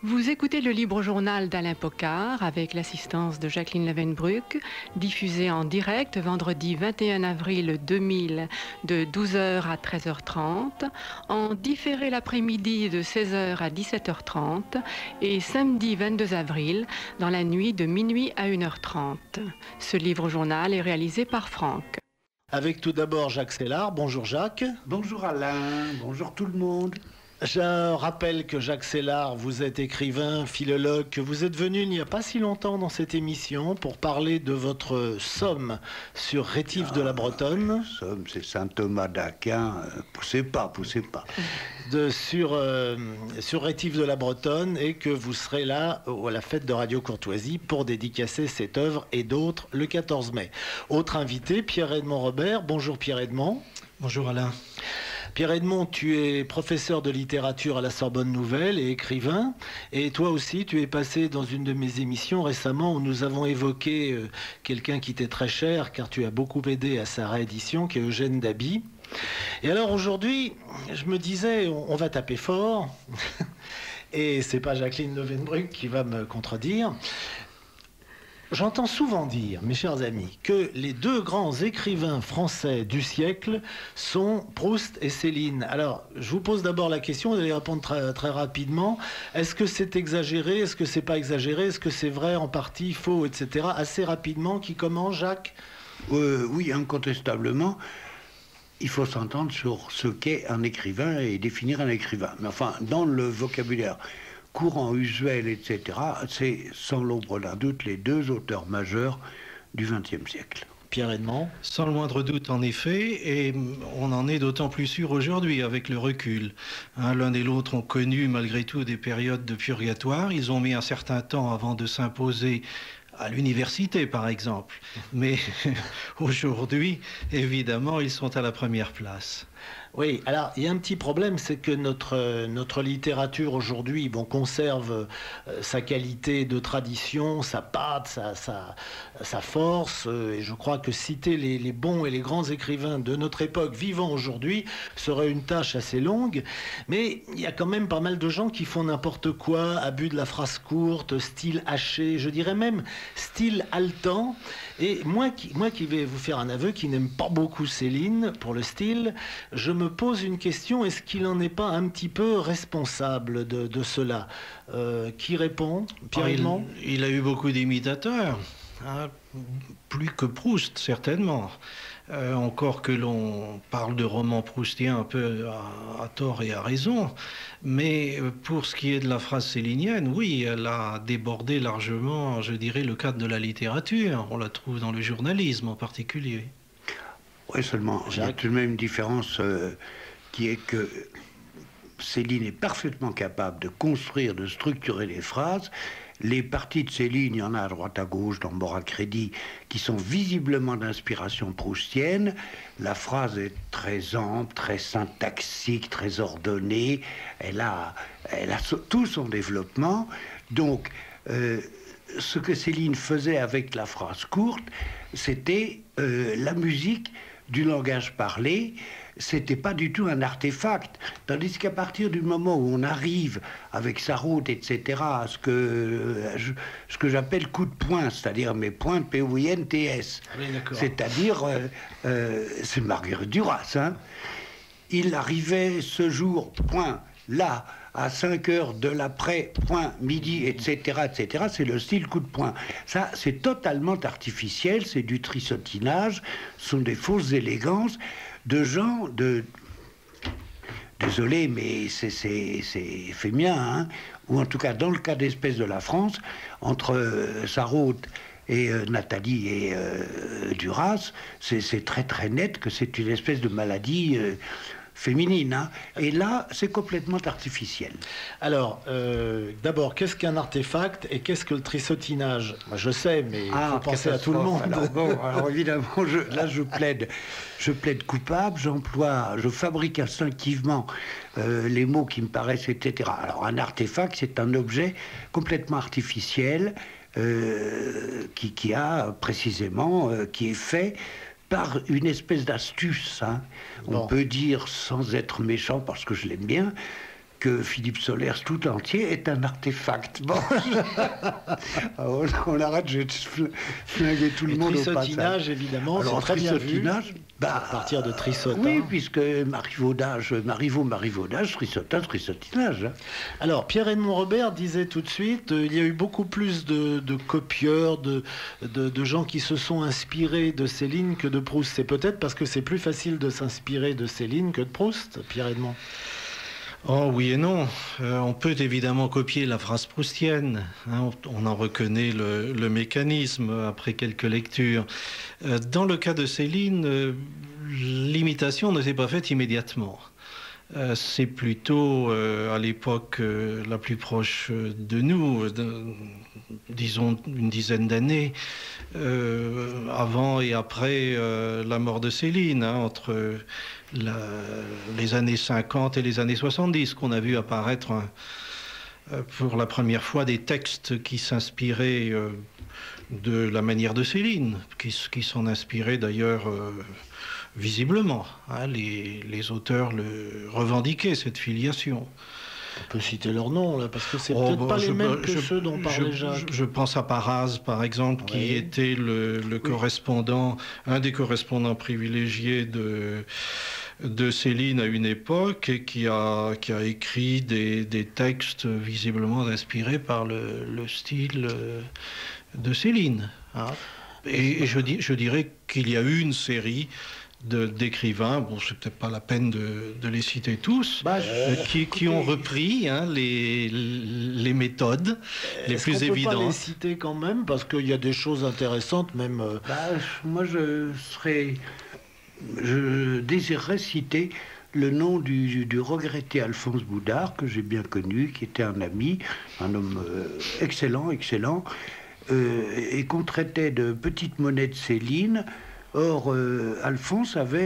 Vous écoutez le libre journal d'Alain Pocard avec l'assistance de Jacqueline Levenbruck, diffusé en direct vendredi 21 avril 2000 de 12h à 13h30, en différé l'après-midi de 16h à 17h30 et samedi 22 avril dans la nuit de minuit à 1h30. Ce livre journal est réalisé par Franck. Avec tout d'abord Jacques Sellard. Bonjour Jacques. Bonjour Alain, bonjour tout le monde. Je rappelle que Jacques Sellard, vous êtes écrivain, philologue, que vous êtes venu il n'y a pas si longtemps dans cette émission pour parler de votre somme sur Rétif de la Bretonne. Somme, c'est Saint Thomas d'Aquin, poussez pas. Sur Rétif de la Bretonne, et que vous serez là à la fête de Radio Courtoisie pour dédicacer cette œuvre et d'autres le 14 mai. Autre invité, Pierre-Edmond Robert. Bonjour Pierre-Edmond. Bonjour Alain. Pierre-Edmond, tu es professeur de littérature à la Sorbonne Nouvelle et écrivain. Et toi aussi, tu es passé dans une de mes émissions récemment où nous avons évoqué quelqu'un qui t'est très cher, car tu as beaucoup aidé à sa réédition, qui est Eugène Daby. Et alors aujourd'hui, je me disais, on va taper fort. Et c'est pas Jacqueline Levenbruck qui va me contredire. J'entends souvent dire, mes chers amis, que les deux grands écrivains français du siècle sont Proust et Céline. Alors, je vous pose d'abord la question, vous allez répondre très, très rapidement. Est-ce que c'est exagéré? Est-ce que c'est pas exagéré? Est-ce que c'est vrai en partie, faux, etc. Assez rapidement, qui commence, Jacques? Oui, incontestablement. Il faut s'entendre sur ce qu'est un écrivain et définir un écrivain. Mais enfin, dans le vocabulaire courant, usuel, etc., c'est sans l'ombre d'un doute les deux auteurs majeurs du XXe siècle. Pierre-Edmond. Sans le moindre doute, en effet, et on en est d'autant plus sûr aujourd'hui avec le recul. L'un et l'autre ont connu malgré tout des périodes de purgatoire. Ils ont mis un certain temps avant de s'imposer à l'université, par exemple. Mais aujourd'hui, évidemment, ils sont à la première place. Oui, alors il y a un petit problème, c'est que notre littérature aujourd'hui, conserve sa qualité de tradition, sa patte, sa force, et je crois que citer les bons et les grands écrivains de notre époque vivant aujourd'hui serait une tâche assez longue, mais il y a quand même pas mal de gens qui font n'importe quoi, abus de la phrase courte, style haché, je dirais même style haletant, et moi qui vais vous faire un aveu, qui n'aime pas beaucoup Céline pour le style, je me pose une question, est-ce qu'il n'en est pas un petit peu responsable de cela? Qui répond? Pierre-Edmond? Il a eu beaucoup d'imitateurs, plus que Proust, certainement. Encore que l'on parle de romans proustiens un peu à tort et à raison, mais pour ce qui est de la phrase célinienne, oui, elle a débordé largement, je dirais, le cadre de la littérature. On la trouve dans le journalisme en particulier. Oui, seulement, il y a tout de même une différence qui est que Céline est parfaitement capable de construire, de structurer les phrases. Les parties de Céline, il y en a à droite à gauche dans Bord à crédit, qui sont visiblement d'inspiration proustienne. La phrase est très ample, très syntaxique, très ordonnée. Elle a tout son développement. Donc, ce que Céline faisait avec la phrase courte, c'était la musique du langage parlé. C'était pas du tout un artefact. Tandis qu'à partir du moment où on arrive avec sa route, etc., à ce que j'appelle coup de poing, c'est-à-dire mes points P-O-I-N-T-S, oui, c'est-à-dire, c'est Marguerite Duras, hein. Il arrivait ce jour, point, là, à 5 heures de l'après, point, midi, etc., etc., c'est le style coup de poing. Ça, c'est totalement artificiel, c'est du trisottinage, ce sont des fausses élégances de gens désolé, mais c'est féminin, hein, ou en tout cas, dans le cas d'Espèce de la France, entre Sarraute et Nathalie et Duras, c'est très très net que c'est une espèce de maladie féminine, hein. Et là, c'est complètement artificiel. Alors, d'abord, qu'est-ce qu'un artefact et qu'est-ce que le trisottinage? Moi, je sais, mais il faut penser à tout le monde. Alors évidemment, je plaide coupable, je fabrique instinctivement les mots qui me paraissent, etc. Alors, un artefact, c'est un objet complètement artificiel qui a précisément, qui est fait par une espèce d'astuce, hein. On peut dire, sans être méchant, parce que je l'aime bien, que Philippe Solers tout entier est un artefact. Bon. On arrête, je vais flinguer tout le monde au passage. Trissotinage, évidemment, c'est très bien vu. À partir de trissotin. Oui, puisque marivaudage, trissotin, trissotinage. Hein. Alors, Pierre-Edmond Robert disait tout de suite, il y a eu beaucoup plus de copieurs, de gens qui se sont inspirés de Céline que de Proust. C'est peut-être parce que c'est plus facile de s'inspirer de Céline que de Proust, Pierre-Edmond. Oh oui et non. On peut évidemment copier la phrase proustienne. Hein, on en reconnaît le mécanisme après quelques lectures. Dans le cas de Céline, l'imitation ne s'est pas faite immédiatement. C'est plutôt à l'époque la plus proche de nous, disons une dizaine d'années, avant et après la mort de Céline, hein, entre les années 50 et les années 70, qu'on a vu apparaître pour la première fois des textes qui s'inspiraient de la manière de Céline, qui s'en inspiraient d'ailleurs visiblement. Hein, les auteurs le revendiquaient, cette filiation. On peut citer leurs noms, là, parce que c'est peut-être pas les mêmes que ceux dont parlait Jacques. Je pense à Paraz, par exemple, qui était le correspondant, un des correspondants privilégiés de Céline à une époque, et qui a écrit des textes visiblement inspirés par le style de Céline. Hein. Et je dirais qu'il y a eu une série d'écrivains, bon, c'est peut-être pas la peine de les citer tous, qui ont repris hein, les méthodes les plus évidentes. Est-ce qu'on peut pas les citer quand même, parce qu'il y a des choses intéressantes, même... Moi, je désirerais citer le nom du regretté Alphonse Boudard, que j'ai bien connu, qui était un ami, un homme excellent, et qu'on traitait de petite monnaie de Céline. Or,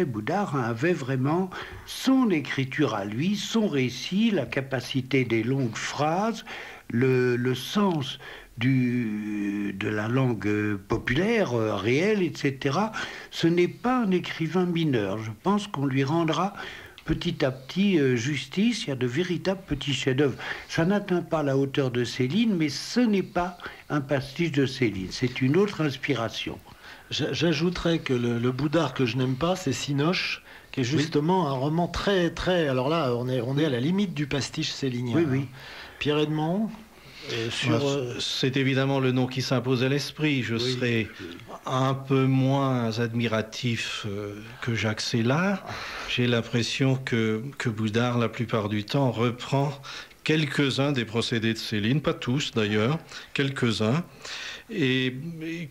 Boudard avait vraiment son écriture à lui, son récit, la capacité des longues phrases, le sens de la langue populaire, réelle, etc. Ce n'est pas un écrivain mineur. Je pense qu'on lui rendra petit à petit justice. Il y a de véritables petits chefs-d'œuvre. Ça n'atteint pas la hauteur de Céline, mais ce n'est pas un pastiche de Céline. C'est une autre inspiration. J'ajouterais que le Boudard que je n'aime pas, c'est Cinoche, qui est justement un roman très... Alors là, on est à la limite du pastiche célinien. Oui, oui. Pierre-Edmond c'est évidemment le nom qui s'impose à l'esprit. Je serais un peu moins admiratif que Jacques Sellard. J'ai l'impression que Boudard, la plupart du temps, reprend quelques-uns des procédés de Céline, pas tous d'ailleurs, quelques-uns, et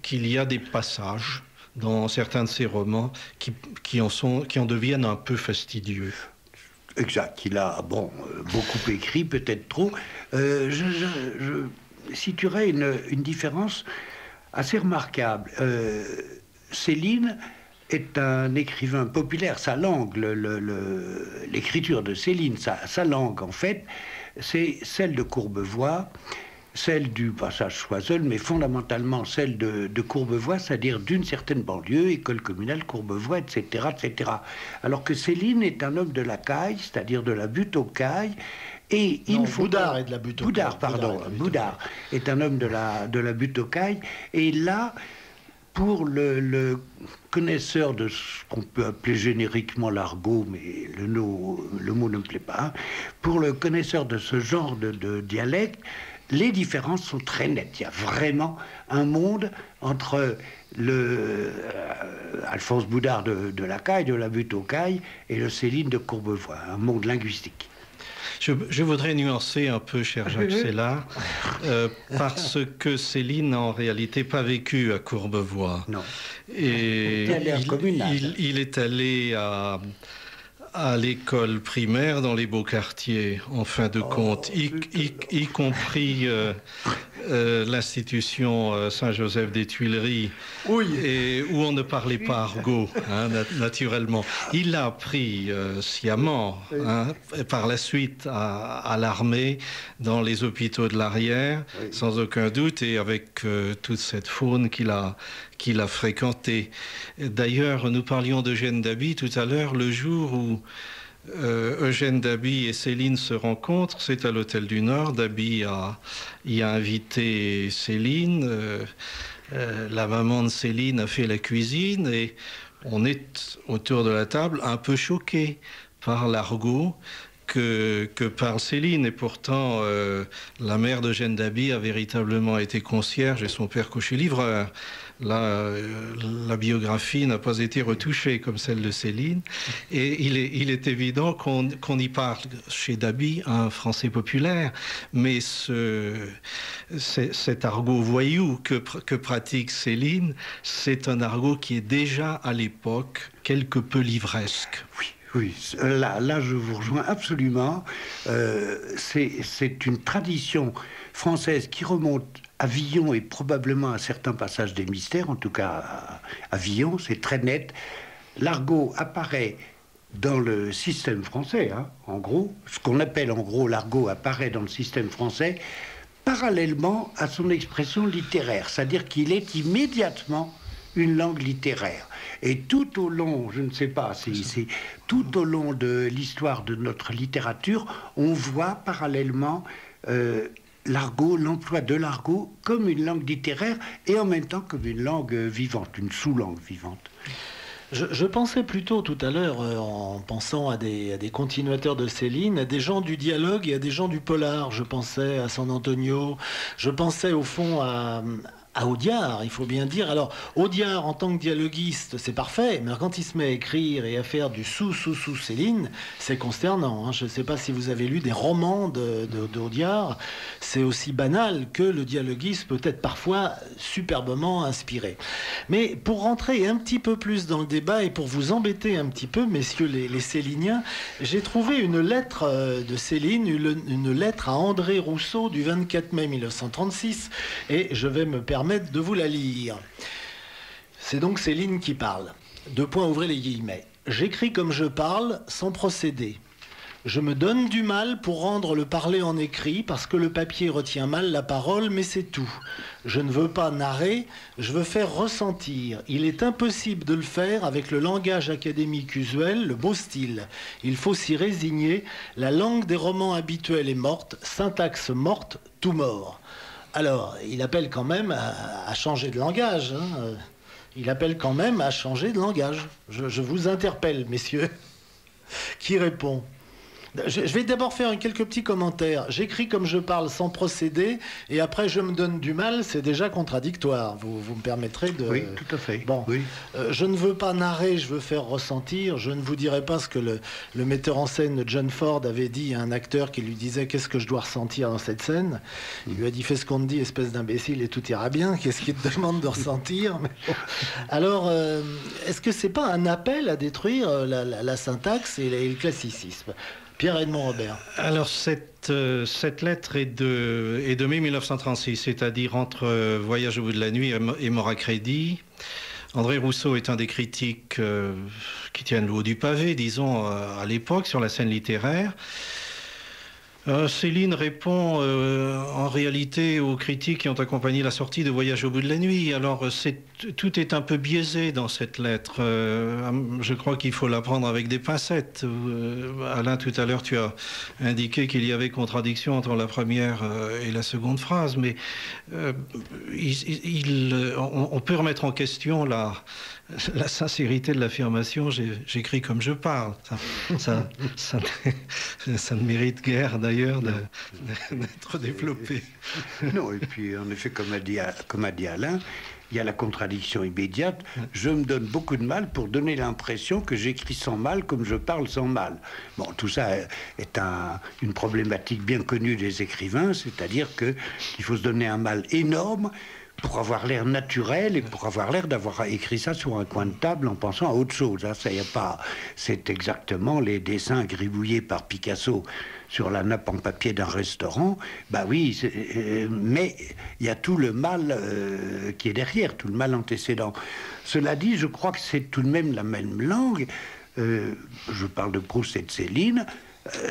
qu'il y a des passages dans certains de ses romans qui en deviennent un peu fastidieux. Exact, il a beaucoup écrit, peut-être trop. Je situerais une différence assez remarquable. Céline est un écrivain populaire. Sa langue, l'écriture de Céline, sa langue en fait, c'est celle de Courbevoie, celle du passage Choiseul, mais fondamentalement celle de Courbevoie, c'est-à-dire d'une certaine banlieue, école communale Courbevoie, etc., etc. Alors que Céline est un homme de la caille, c'est-à-dire de la butte aux cailles, et Boudard est de la butte aux cailles. Boudard est un homme de la butte aux cailles, et là, pour le connaisseur de ce qu'on peut appeler génériquement l'argot, mais le mot ne me plaît pas, hein, pour le connaisseur de ce genre de dialecte, les différences sont très nettes. Il y a vraiment un monde entre Alphonse Boudard de la Caille, de la butte aux cailles, et le Céline de Courbevoie, un monde linguistique. Je voudrais nuancer un peu, cher Jacques Sellard, parce que Céline n'a en réalité pas vécu à Courbevoie. Non. Et il est allé à l'école primaire dans les beaux quartiers, en fin de compte, y compris l'institution Saint-Joseph des Tuileries, et où on ne parlait pas argot, hein, naturellement. Il l'a appris sciemment, hein, par la suite à l'armée, dans les hôpitaux de l'arrière, sans aucun doute, et avec toute cette faune qu'il a fréquentée. D'ailleurs, nous parlions d'Eugène Daby tout à l'heure, le jour où Eugène Daby et Céline se rencontrent, c'est à l'Hôtel du Nord. Daby y a invité Céline. La maman de Céline a fait la cuisine et on est autour de la table un peu choqués par l'argot que parle Céline. Et pourtant, la mère d'Eugène Daby a véritablement été concierge et son père cocher-livreur. Là, la biographie n'a pas été retouchée comme celle de Céline. Et il est évident qu'on y parle chez Daby un français populaire. Mais cet argot voyou que pratique Céline, c'est un argot qui est déjà à l'époque quelque peu livresque. Oui, là je vous rejoins absolument. C'est une tradition française qui remonte à Villon et probablement à certains passages des Mystères, en tout cas à Villon, c'est très net. L'argot apparaît dans le système français, hein, en gros. Ce qu'on appelle en gros l'argot apparaît dans le système français parallèlement à son expression littéraire, c'est-à-dire qu'il est immédiatement une langue littéraire. Et tout au long, je ne sais pas, tout au long de l'histoire de notre littérature, on voit parallèlement l'argot, l'emploi de l'argot comme une langue littéraire et en même temps comme une langue vivante, une sous-langue vivante. Je pensais plutôt tout à l'heure, en pensant à des continuateurs de Céline, à des gens du dialogue et à des gens du polar. Je pensais à San Antonio, je pensais au fond à Audiard, il faut bien dire. Alors, Audiard, en tant que dialoguiste, c'est parfait, mais quand il se met à écrire et à faire du sous-Céline, c'est consternant. Hein. Je ne sais pas si vous avez lu des romans d'Audiard, c'est aussi banal que le dialoguiste peut être parfois superbement inspiré. Mais pour rentrer un petit peu plus dans le débat et pour vous embêter un petit peu, messieurs les Céliniens, j'ai trouvé une lettre de Céline, une lettre à André Rousseau du 24 mai 1936, et je vais me permettre de vous la lire. C'est donc Céline qui parle. Ouvrez les guillemets. J'écris comme je parle, sans procédé. Je me donne du mal pour rendre le parler en écrit, parce que le papier retient mal la parole, mais c'est tout. Je ne veux pas narrer, je veux faire ressentir. Il est impossible de le faire avec le langage académique usuel, le beau style. Il faut s'y résigner. La langue des romans habituels est morte, syntaxe morte, tout mort. Alors, il appelle quand même à changer de langage. Hein. Il appelle quand même à changer de langage. Je vous interpelle, messieurs. Qui répond ? Je vais d'abord faire quelques petits commentaires. J'écris comme je parle sans procédé, et après je me donne du mal, c'est déjà contradictoire. Vous me permettrez de... Oui, tout à fait. Bon, oui. Je ne veux pas narrer, je veux faire ressentir. Je ne vous dirai pas ce que le metteur en scène John Ford avait dit à un acteur qui lui disait « Qu'est-ce que je dois ressentir dans cette scène ?» Il lui a dit « Fais ce qu'on te dit, espèce d'imbécile, et tout ira bien. Qu'est-ce qu'il te demande de ressentir ?» Alors, est-ce que c'est pas un appel à détruire la syntaxe et le classicisme ? Pierre-Edmond Robert. Alors, cette lettre est de mai 1936, c'est-à-dire entre Voyage au bout de la nuit et Mort à crédit. André Rousseau est un des critiques qui tiennent le haut du pavé, disons, à l'époque, sur la scène littéraire. Céline répond en réalité aux critiques qui ont accompagné la sortie de Voyage au bout de la nuit. Alors tout est un peu biaisé dans cette lettre. Je crois qu'il faut la prendre avec des pincettes. Alain, tout à l'heure, tu as indiqué qu'il y avait contradiction entre la première et la seconde phrase, mais on peut remettre en question la sincérité de l'affirmation. J'écris comme je parle. Ça ne mérite guère d'ailleurs d'être développé. Non, et puis en effet, comme a dit Alain, il y a la contradiction immédiate. Je me donne beaucoup de mal pour donner l'impression que j'écris sans mal comme je parle sans mal. Bon, tout ça est une problématique bien connue des écrivains, c'est-à-dire qu'il faut se donner un mal énorme pour avoir l'air naturel et pour avoir l'air d'avoir écrit ça sur un coin de table en pensant à autre chose. Hein. Ça y a pas. C'est exactement les dessins gribouillés par Picasso sur la nappe en papier d'un restaurant. Bah oui, mais il y a tout le mal qui est derrière, tout le mal antécédent. Cela dit, je crois que c'est tout de même la même langue. Je parle de Proust et de Céline.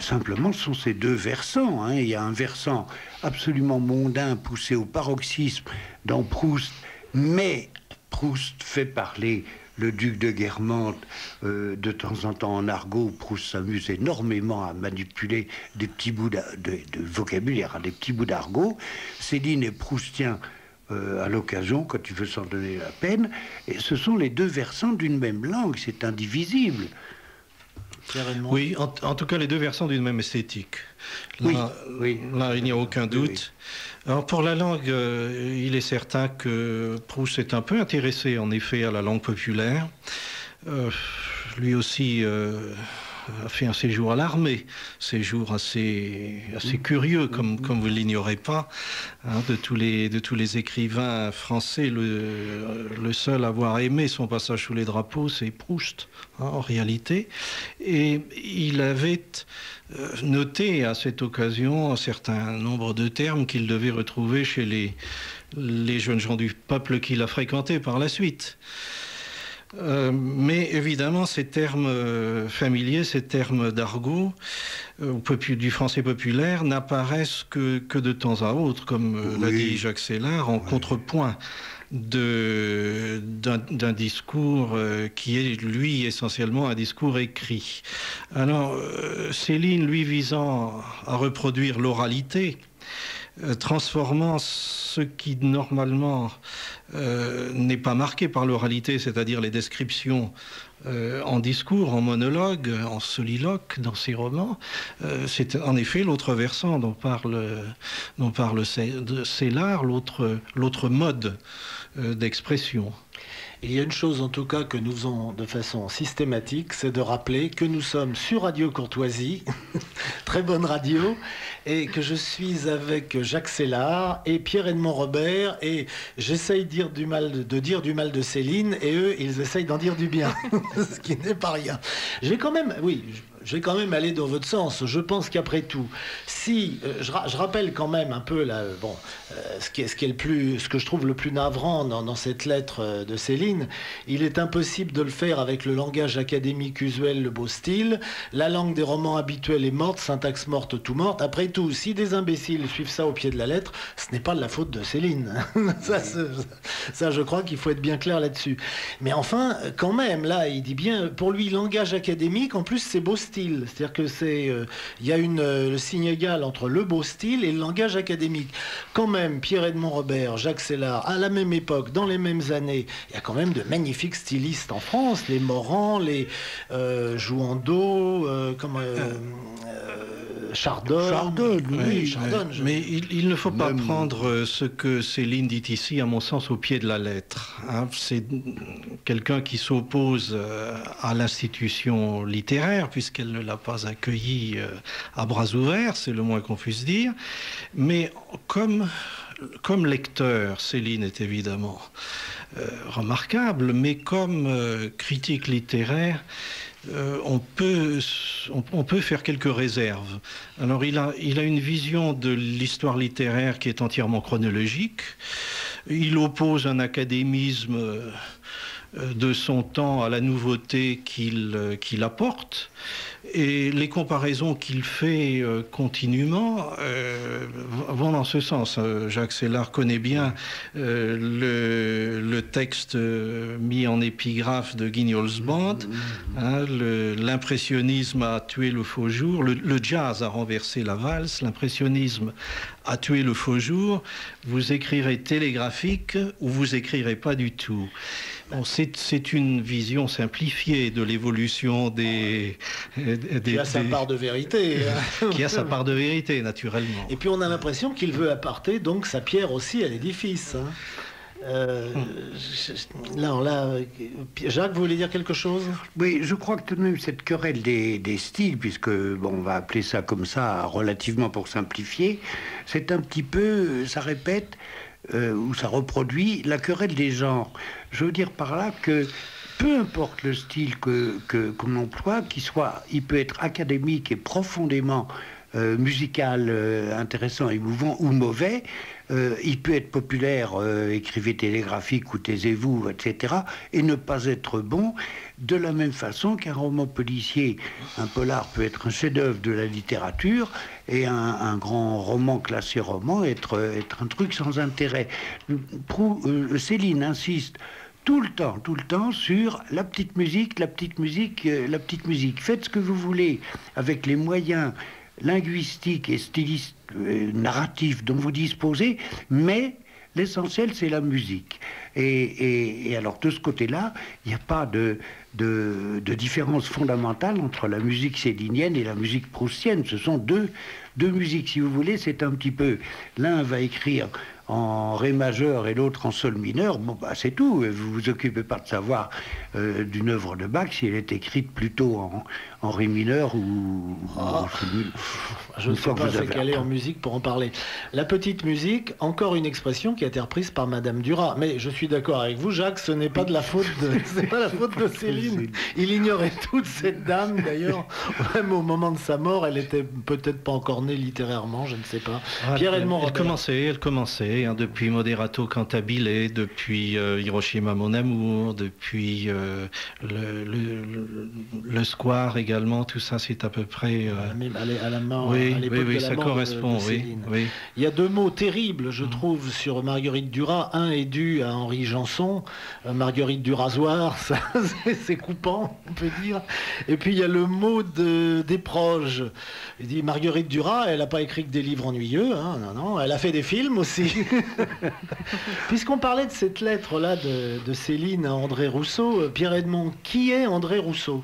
Simplement, ce sont ces deux versants. Hein. Il y a un versant absolument mondain, poussé au paroxysme dans Proust, mais Proust fait parler le duc de Guermantes, de temps en temps en argot. Proust s'amuse énormément à manipuler des petits bouts de vocabulaire, des petits bouts d'argot. Céline est proustien à l'occasion, quand tu veux s'en donner la peine. Et ce sont les deux versants d'une même langue, c'est indivisible. Oui, en tout cas les deux versants d'une même esthétique. Là, là il n'y a aucun doute. Oui. Alors pour la langue, il est certain que Proust s'est un peu intéressé en effet à la langue populaire. Lui aussi a fait un séjour à l'armée, séjour assez curieux, comme vous ne l'ignorez pas. Hein, de tous les écrivains français, le seul à avoir aimé son passage sous les drapeaux, c'est Proust, hein, en réalité. Et il avait noté à cette occasion un certain nombre de termes qu'il devait retrouver chez les jeunes gens du peuple qu'il a fréquentés par la suite. Mais évidemment, ces termes familiers, ces termes d'argot du français populaire n'apparaissent que de temps à autre, comme l'a dit Jacques Sellard, en contrepoint d'un discours qui est, lui, essentiellement un discours écrit. Alors, Céline, lui, visant à reproduire l'oralité, transformant ce qui normalement n'est pas marqué par l'oralité, c'est-à-dire les descriptions en discours, en monologue, en soliloque dans ses romans. C'est en effet l'autre versant dont parle Sellard, l'autre mode d'expression. Il y a une chose en tout cas que nous faisons de façon systématique, c'est de rappeler que nous sommes sur Radio Courtoisie, très bonne radio, et que je suis avec Jacques Sellard et Pierre-Edmond Robert, et j'essaye de dire du mal de Céline, et eux, ils essayent d'en dire du bien, ce qui n'est pas rien. Je vais quand même aller dans votre sens. Je pense qu'après tout, si je rappelle quand même un peu là, ce que je trouve le plus navrant dans cette lettre de Céline, il est impossible de le faire avec le langage académique usuel, le beau style. La langue des romans habituels est morte, syntaxe morte, tout morte. Après tout, si des imbéciles suivent ça au pied de la lettre, ce n'est pas de la faute de Céline. ça, je crois qu'il faut être bien clair là-dessus. Mais enfin, quand même, là, il dit bien, pour lui, langage académique, en plus, c'est beau style. C'est-à-dire que il y a le signe égal entre le beau style et le langage académique. Quand même, Pierre-Edmond Robert, Jacques Sellard, à la même époque, dans les mêmes années, il y a quand même de magnifiques stylistes en France, les Morand, les Jouandeau, Chardonne. Oui, Chardonne. Mais il ne faut pas prendre ce que Céline dit ici, à mon sens, au pied de la lettre. Hein. C'est quelqu'un qui s'oppose à l'institution littéraire, puisqu'elle ne l'a pas accueilli à bras ouverts, c'est le moins qu'on puisse dire. Mais comme lecteur, Céline est évidemment remarquable, mais comme critique littéraire, on peut faire quelques réserves. Alors il a une vision de l'histoire littéraire qui est entièrement chronologique. Il oppose un académisme de son temps à la nouveauté qu'il apporte. Et les comparaisons qu'il fait continuellement vont dans ce sens. Jacques Sellard connaît bien le texte mis en épigraphe de Guignol's Band. Hein, l'impressionnisme a tué le faux jour, le jazz a renversé la valse, l'impressionnisme a tué le faux jour. Vous écrirez télégraphique ou vous écrirez pas du tout. Bon, c'est une vision simplifiée de l'évolution qui a sa part de vérité. Qui a sa part de vérité, naturellement. Et puis on a l'impression qu'il veut apporter donc sa pierre aussi à l'édifice. Jacques, vous voulez dire quelque chose? Oui, je crois que tout de même cette querelle des styles, puisque on va appeler ça comme ça relativement pour simplifier, c'est un petit peu, ça répète ou ça reproduit la querelle des genres. Je veux dire par là que peu importe le style qu'on emploie, il peut être académique et profondément musical, intéressant, émouvant ou mauvais. Il peut être populaire, écrivez télégraphique ou taisez-vous, etc., et ne pas être bon, de la même façon qu'un roman policier, un polar peut être un chef-d'œuvre de la littérature, et un grand roman classé roman être un truc sans intérêt. Céline insiste tout le temps sur la petite musique, la petite musique, la petite musique. Faites ce que vous voulez avec les moyens linguistiques et stylistiques, narratifs dont vous disposez, mais l'essentiel, c'est la musique. Et alors, de ce côté-là, il n'y a pas de différence fondamentale entre la musique célinienne et la musique proustienne. Ce sont deux musiques, si vous voulez. C'est un petit peu... L'un va écrire en ré majeur et l'autre en sol mineur. Bon, bah, c'est tout. Vous vous occupez pas de savoir d'une œuvre de Bach si elle est écrite plutôt en ré mineur ou en sol mineur. Je ne sais pas assez calé en musique pour en parler. La petite musique, encore une expression qui a été reprise par Madame Duras. Mais je suis d'accord avec vous, Jacques, ce n'est pas de la faute c'est pas la faute de Céline. Il ignorait toute cette dame, d'ailleurs. Même au moment de sa mort, elle était peut-être pas encore née littérairement, je ne sais pas. Pierre-Edmond Robert. Elle commençait hein, depuis Moderato Cantabile, depuis Hiroshima Mon Amour, depuis le Square également, tout ça c'est à peu près... à la mort, oui, à l'époque de ça la mort correspond, de Céline. oui. Il y a deux mots terribles, je trouve, sur Marguerite Duras. Un est dû à Henri Janson, Marguerite du rasoir, ça, c'est coupant, on peut dire. Et puis il y a le mot des proches. Il dit Marguerite Duras, elle n'a pas écrit que des livres ennuyeux, hein, non, elle a fait des films aussi. Puisqu'on parlait de cette lettre-là de Céline à André Rousseau, Pierre-Edmond, qui est André Rousseau ?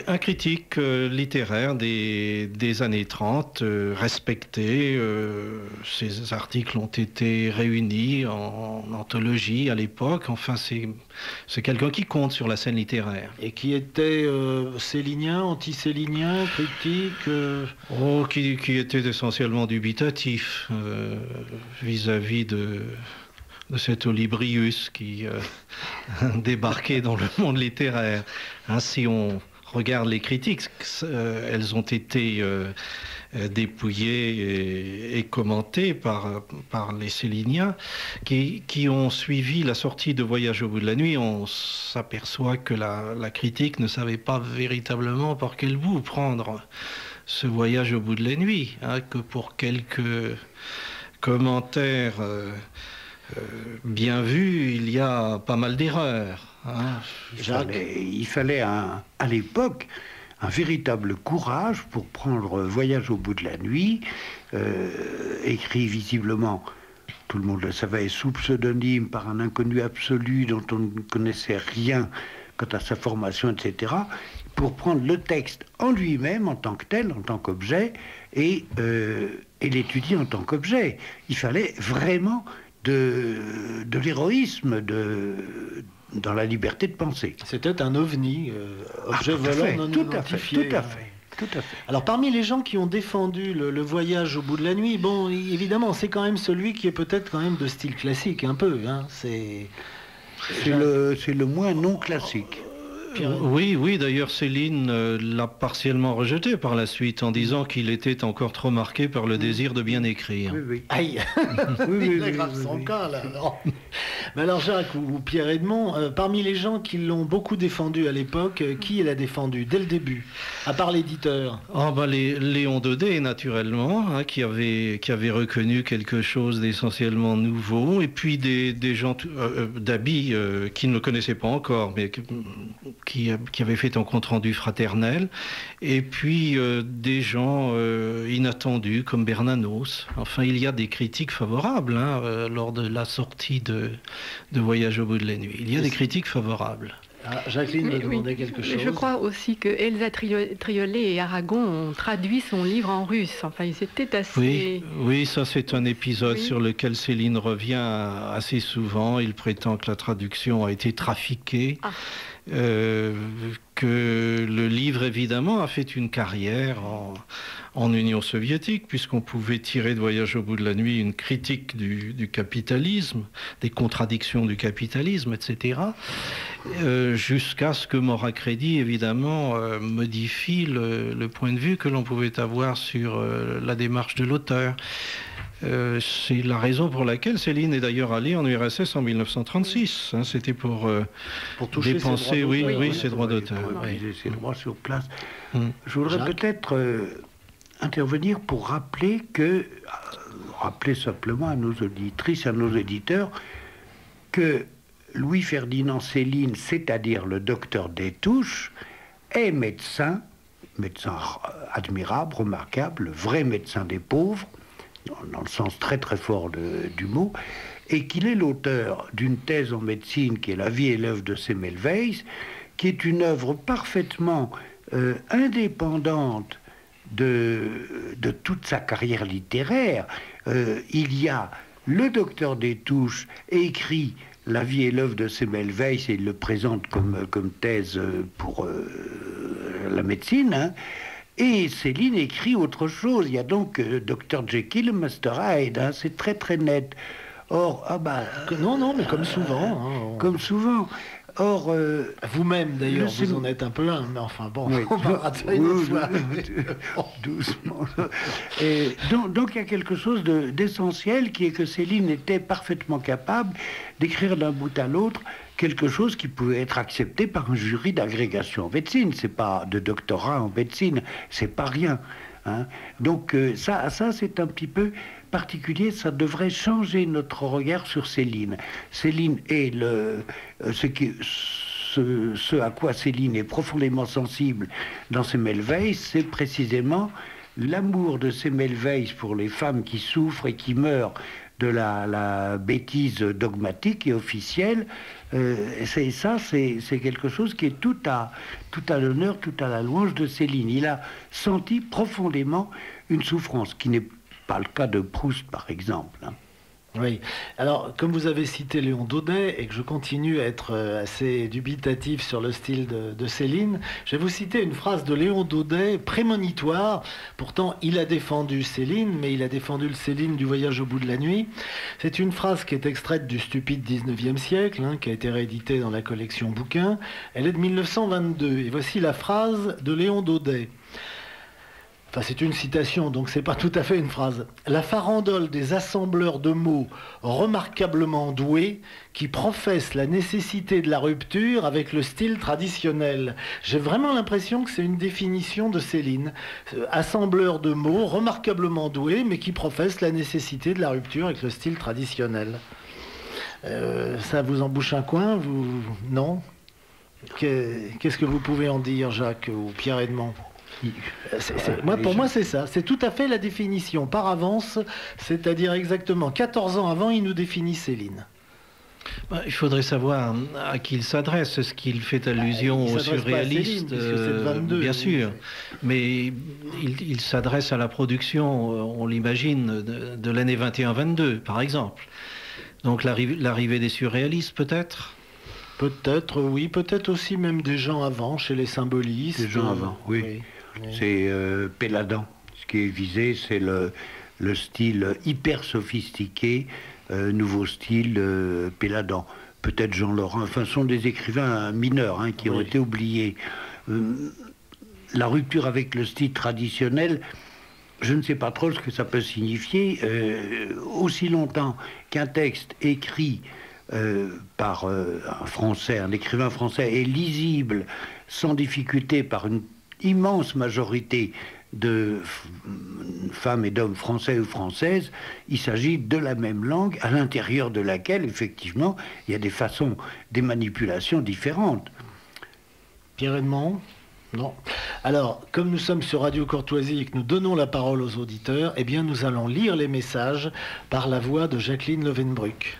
Un critique littéraire des années 30, respecté. Ses articles ont été réunis en anthologie à l'époque. Enfin, c'est quelqu'un qui compte sur la scène littéraire. Et qui était célinien, anti-célinien, critique qui était essentiellement dubitatif vis-à-vis de cet Olybrius qui débarquait dans le monde littéraire. Si on regarde les critiques, elles ont été dépouillées et commentées par les Céliniens qui ont suivi la sortie de Voyage au bout de la nuit. On s'aperçoit que la critique ne savait pas véritablement par quel bout prendre ce Voyage au bout de la nuit, que pour quelques commentaires bien vus, il y a pas mal d'erreurs. Il fallait à l'époque un véritable courage pour prendre Voyage au bout de la nuit, écrit visiblement, tout le monde le savait, sous pseudonyme par un inconnu absolu dont on ne connaissait rien quant à sa formation, etc., pour prendre le texte en lui-même, en tant que tel, en tant qu'objet, et l'étudier en tant qu'objet. Il fallait vraiment de l'héroïsme, dans la liberté de penser. C'était un ovni, objet volant non identifié. Tout à fait. Alors, parmi les gens qui ont défendu le Voyage au bout de la nuit, bon, évidemment, c'est quand même celui qui est peut-être quand même de style classique, un peu. Hein, c'est le moins non classique. Oui, d'ailleurs Céline l'a partiellement rejeté par la suite en disant qu'il était encore trop marqué par le désir de bien écrire. Oui. Aïe. Il aggrave son cas, là. Mais alors Jacques ou Pierre-Edmond, parmi les gens qui l'ont beaucoup défendu à l'époque, qui l'a défendu dès le début, à part l'éditeur? Léon Daudet, naturellement, qui avait reconnu quelque chose d'essentiellement nouveau, et puis des gens d'Abi qui ne le connaissaient pas encore, mais qui avait fait un compte-rendu fraternel, et puis des gens inattendus comme Bernanos. Enfin, il y a des critiques favorables lors de la sortie de Voyage au bout de la nuit. Il y a des critiques favorables. Jacqueline me demandait quelque chose. Je crois aussi que Elsa Triolet et Aragon ont traduit son livre en russe. Enfin, c'était assez... Oui, ça c'est un épisode sur lequel Céline revient assez souvent. Il prétend que la traduction a été trafiquée. Que le livre, évidemment, a fait une carrière en Union soviétique, puisqu'on pouvait tirer de Voyage au bout de la nuit une critique du capitalisme, des contradictions du capitalisme, etc., jusqu'à ce que Moracredi, évidemment, modifie le point de vue que l'on pouvait avoir sur la démarche de l'auteur. C'est la raison pour laquelle Céline est d'ailleurs allée en URSS en 1936. C'était pour dépenser ses droits d'auteur. Ses droits sur place. Je voudrais peut-être intervenir pour rappeler simplement à nos auditrices, à nos éditeurs, que Louis-Ferdinand Céline, c'est-à-dire le docteur Destouches, est médecin admirable, remarquable, le vrai médecin des pauvres, dans le sens très très fort du mot, et qu'il est l'auteur d'une thèse en médecine qui est La vie et l'œuvre de Semmelweis, qui est une œuvre parfaitement indépendante de toute sa carrière littéraire. Il y a le docteur Destouches écrit La vie et l'œuvre de Semmelweis et il le présente comme thèse pour la médecine, hein. Et Céline écrit autre chose. Il y a donc Dr Jekyll, Mr Hyde, hein. C'est très très net. Or, non, mais comme souvent. Hein, Comme souvent. Or, vous-même d'ailleurs, vous en êtes un peu un, mais enfin bon, oui. On va rater une fois. Doucement. Et donc il y a quelque chose d'essentiel qui est que Céline était parfaitement capable d'écrire d'un bout à l'autre quelque chose qui pouvait être accepté par un jury d'agrégation en médecine. C'est pas de doctorat en médecine, c'est pas rien. Hein. Donc ça c'est un petit peu particulier, ça devrait changer notre regard sur Céline. Céline est ce à quoi Céline est profondément sensible dans Semmelweis, c'est précisément l'amour de Semmelweis pour les femmes qui souffrent et qui meurent de la bêtise dogmatique et officielle. C'est quelque chose qui est tout à l'honneur, tout à la louange de Céline. Il a senti profondément une souffrance, qui n'est pas le cas de Proust, par exemple. Hein. Oui. Alors, comme vous avez cité Léon Daudet, et que je continue à être assez dubitatif sur le style de Céline, je vais vous citer une phrase de Léon Daudet, prémonitoire. Pourtant, il a défendu Céline, mais il a défendu le Céline du Voyage au bout de la nuit. C'est une phrase qui est extraite du stupide 19e siècle, hein, qui a été rééditée dans la collection Bouquins. Elle est de 1922. Et voici la phrase de Léon Daudet. Enfin, c'est une citation, donc c'est pas tout à fait une phrase. La farandole des assembleurs de mots remarquablement doués qui professent la nécessité de la rupture avec le style traditionnel. J'ai vraiment l'impression que c'est une définition de Céline. Assembleur de mots remarquablement doués, mais qui professent la nécessité de la rupture avec le style traditionnel. Ça vous embouche un coin, vous... Non ? Qu'est-ce que vous pouvez en dire, Jacques ou Pierre-Edmond ? Pour moi, c'est ça. C'est tout à fait la définition par avance, c'est-à-dire exactement 14 ans avant, il nous définit Céline. Il faudrait savoir à qui il s'adresse. Est-ce qu'il fait allusion aux surréalistes, bien sûr, mais il s'adresse à la production, on l'imagine, de l'année 21-22, par exemple. Donc l'arrivée des surréalistes, peut-être ? Peut-être, oui. Peut-être aussi même des gens avant, chez les symbolistes. Des gens avant, oui. C'est Péladan. Ce qui est visé, c'est le style hyper sophistiqué, nouveau style Péladan. Peut-être Jean Lorrain. Enfin, ce sont des écrivains mineurs qui ont été oubliés. La rupture avec le style traditionnel, je ne sais pas trop ce que ça peut signifier. Aussi longtemps qu'un texte écrit par un écrivain français est lisible sans difficulté par une immense majorité de femmes et d'hommes français ou françaises, il s'agit de la même langue à l'intérieur de laquelle, effectivement, il y a des manipulations différentes. Pierre-Edmond ? Non. Alors, comme nous sommes sur Radio Courtoisie et que nous donnons la parole aux auditeurs, eh bien, nous allons lire les messages par la voix de Jacqueline Lovenbruck.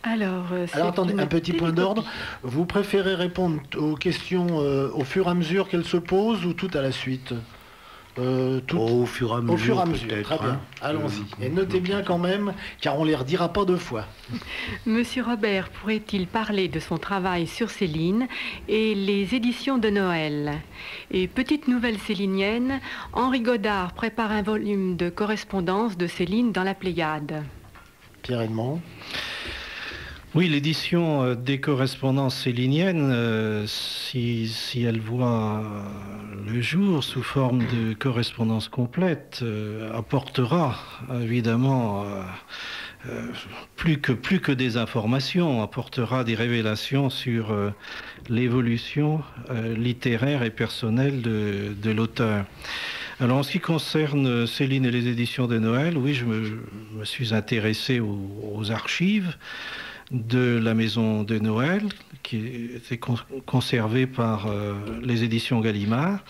Alors attendez, un petit point d'ordre. Vous préférez répondre aux questions au fur et à mesure qu'elles se posent ou tout à la suite ? Au fur et à mesure. Au fur et à mesure, très bien. Allons-y. Et notez bien quand même, car on ne les redira pas deux fois. Monsieur Robert pourrait-il parler de son travail sur Céline et les éditions de Noël ? Et petite nouvelle célinienne, Henri Godard prépare un volume de correspondance de Céline dans la Pléiade. Pierre-Edmond ? Oui, l'édition des correspondances céliniennes, si elle voit le jour sous forme de correspondance complète, apportera évidemment plus que des informations, apportera des révélations sur l'évolution littéraire et personnelle de l'auteur. Alors en ce qui concerne Céline et les éditions de Noël, oui, je me suis intéressé aux archives. de la Maison de Noël, qui était conservée par les éditions Gallimard.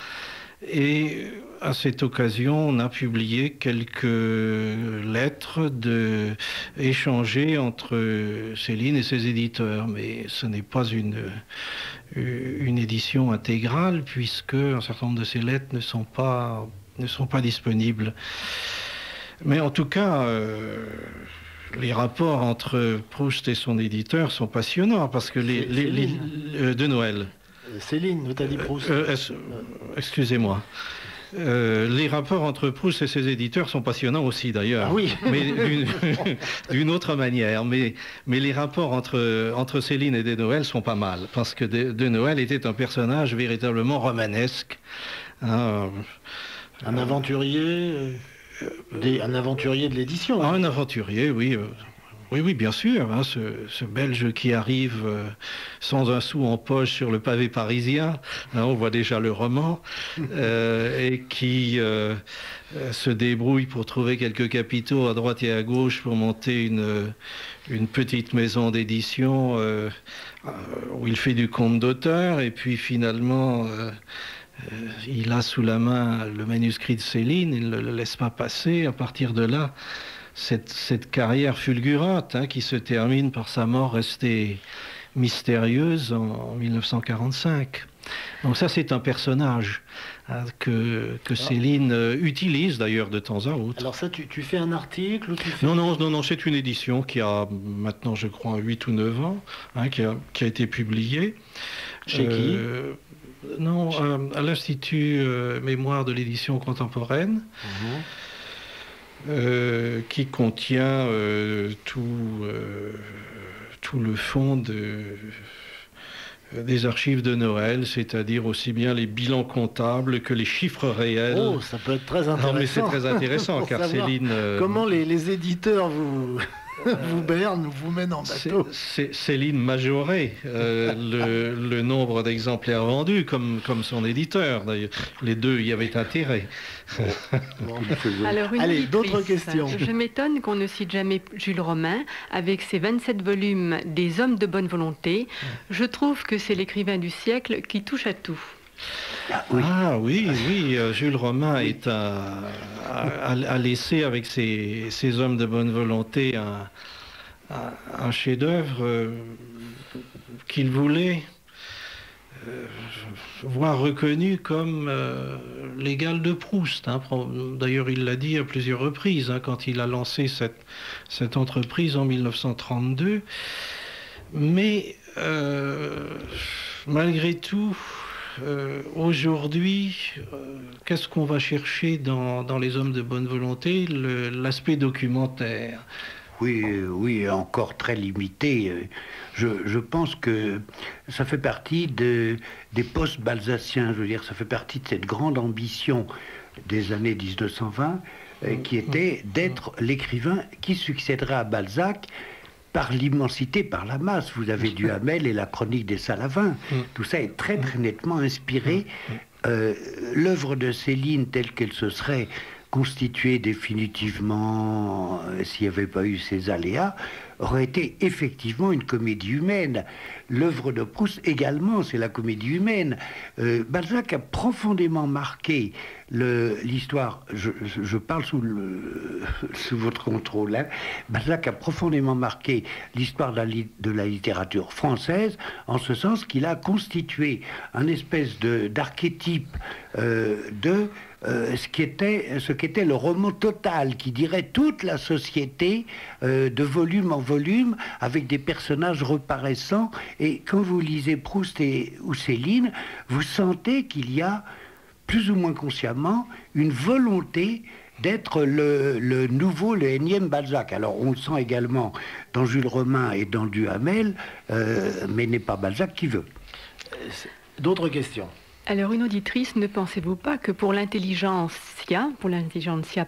Et à cette occasion, on a publié quelques lettres échangées entre Céline et ses éditeurs. Mais ce n'est pas une édition intégrale, puisque un certain nombre de ces lettres ne sont pas disponibles. Mais en tout cas, les rapports entre Proust et son éditeur sont passionnants, parce que de Noël. Céline, vous t'avez dit Proust. Excusez-moi. Les rapports entre Proust et ses éditeurs sont passionnants aussi, d'ailleurs. Ah oui. Mais d'une autre manière. Mais les rapports entre Céline et de Noël sont pas mal, parce que de Noël était un personnage véritablement romanesque. Un aventurier, un aventurier de l'édition. Un aventurier, oui. Oui, bien sûr. Hein, ce Belge qui arrive sans un sou en poche sur le pavé parisien, hein, on voit déjà le roman, et qui se débrouille pour trouver quelques capitaux à droite et à gauche pour monter une petite maison d'édition où il fait du compte d'auteur, et puis finalement... il a sous la main le manuscrit de Céline, il ne le laisse pas passer. À partir de là, cette carrière fulgurante, hein, qui se termine par sa mort restée mystérieuse en 1945. Donc ça, c'est un personnage, hein, que Céline utilise d'ailleurs de temps à autre. Alors ça, tu fais un article ou tu fais... Non, c'est une édition qui a maintenant, je crois, 8 ou 9 ans, hein, qui a été publiée. Chez qui ? Non, à l'Institut Mémoire de l'édition contemporaine, qui contient tout le fond des archives de Noël, c'est-à-dire aussi bien les bilans comptables que les chiffres réels. Oh, ça peut être très intéressant. Non, mais c'est très intéressant, car Céline... Comment les éditeurs vous bernent, vous mènent en bateau. Céline majorait le nombre d'exemplaires vendus, comme son éditeur. D'ailleurs, les deux y avaient intérêt. Alors, allez, d'autres questions. Je m'étonne qu'on ne cite jamais Jules Romain, avec ses 27 volumes des hommes de bonne volonté. Je trouve que c'est l'écrivain du siècle qui touche à tout. Oui, Jules Romain a laissé avec ses hommes de bonne volonté un chef-d'œuvre qu'il voulait voir reconnu comme l'égal de Proust. Hein. D'ailleurs, il l'a dit à plusieurs reprises, hein, quand il a lancé cette entreprise en 1932. Mais malgré tout, aujourd'hui, qu'est-ce qu'on va chercher dans les hommes de bonne volonté? L'aspect documentaire. Oui, encore très limité. Je pense que ça fait partie des post-balsaciens. Je veux dire, ça fait partie de cette grande ambition des années 1920 qui était d'être l'écrivain qui succéderait à Balzac par l'immensité, par la masse. Vous avez Duhamel et la chronique des Salavins. Tout ça est très très nettement inspiré. L'œuvre de Céline telle qu'elle se serait constituée définitivement, s'il n'y avait pas eu ces aléas, aurait été effectivement une comédie humaine. L'œuvre de Proust également, c'est la comédie humaine. Balzac a profondément marqué l'histoire, je parle sous votre contrôle, hein. Balzac a profondément marqué l'histoire de la littérature française, en ce sens qu'il a constitué un espèce d'archétype ce qu'était le roman total, qui dirait toute la société de volume en volume, avec des personnages reparaissants. Et quand vous lisez Proust ou Céline, vous sentez qu'il y a, plus ou moins consciemment, une volonté d'être le nouveau, le énième Balzac. Alors on le sent également dans Jules Romain et dans Duhamel, mais n'est pas Balzac qui veut. D'autres questions? Alors, une auditrice, ne pensez-vous pas que pour l'intelligentsia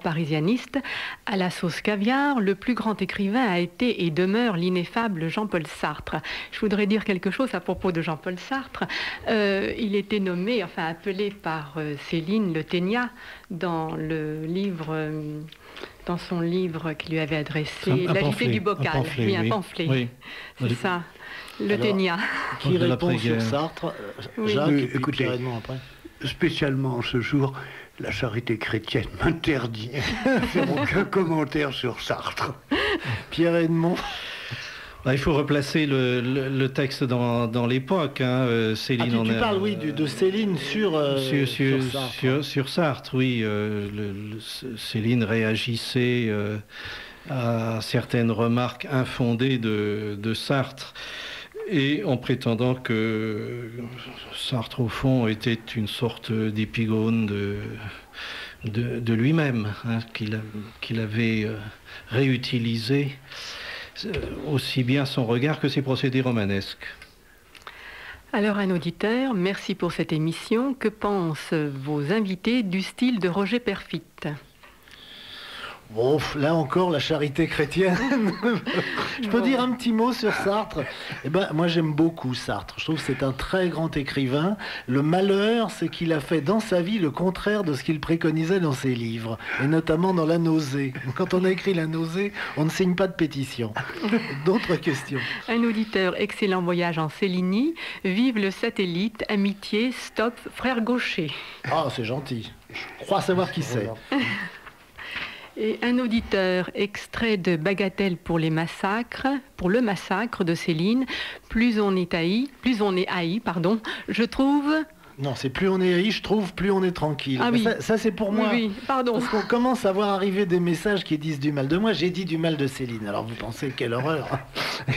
parisianiste, à la sauce caviar, le plus grand écrivain a été et demeure l'ineffable Jean-Paul Sartre? Je voudrais dire quelque chose à propos de Jean-Paul Sartre. Il était nommé, appelé par Céline Le Ténia dans le livre dans son livre qu'il lui avait adressé, L'agité du bocal. Un pamphlet. Oui. C'est ça, le Ténia. Qui répond sur Sartre? Jacques, et puis écoutez, Pierre Edmond après. Spécialement ce jour, la charité chrétienne m'interdit de faire aucun commentaire sur Sartre. Pierre Edmond. Il faut replacer le texte dans l'époque. Céline tu parles, oui, de Céline sur Sartre. Sur Sartre, oui. Céline réagissait à certaines remarques infondées de Sartre, et en prétendant que Sartre, au fond, était une sorte d'épigone de lui-même, qu'il avait réutilisé aussi bien son regard que ses procédés romanesques. Alors, un auditeur, merci pour cette émission. Que pensent vos invités du style de Roger Perfit? Bon, là encore, la charité chrétienne. Je peux dire un petit mot sur Sartre? Moi, j'aime beaucoup Sartre. Je trouve que c'est un très grand écrivain. Le malheur, c'est qu'il a fait dans sa vie le contraire de ce qu'il préconisait dans ses livres, et notamment dans La Nausée. Quand on a écrit La Nausée, on ne signe pas de pétition. D'autres questions? Un auditeur, excellent voyage en Célinie. Vive le satellite, amitié, stop, frère gaucher. Ah, c'est gentil. Je crois savoir qui c'est. Et un auditeur, extrait de Bagatelle pour le massacre de Céline. Plus on est haï, je trouve... Non, c'est plus on est riche, je trouve, plus on est tranquille. Ah oui. Ça c'est pour moi. Oui, pardon. Parce qu'on commence à voir arriver des messages qui disent du mal de moi. J'ai dit du mal de Céline. Alors vous pensez, quelle horreur.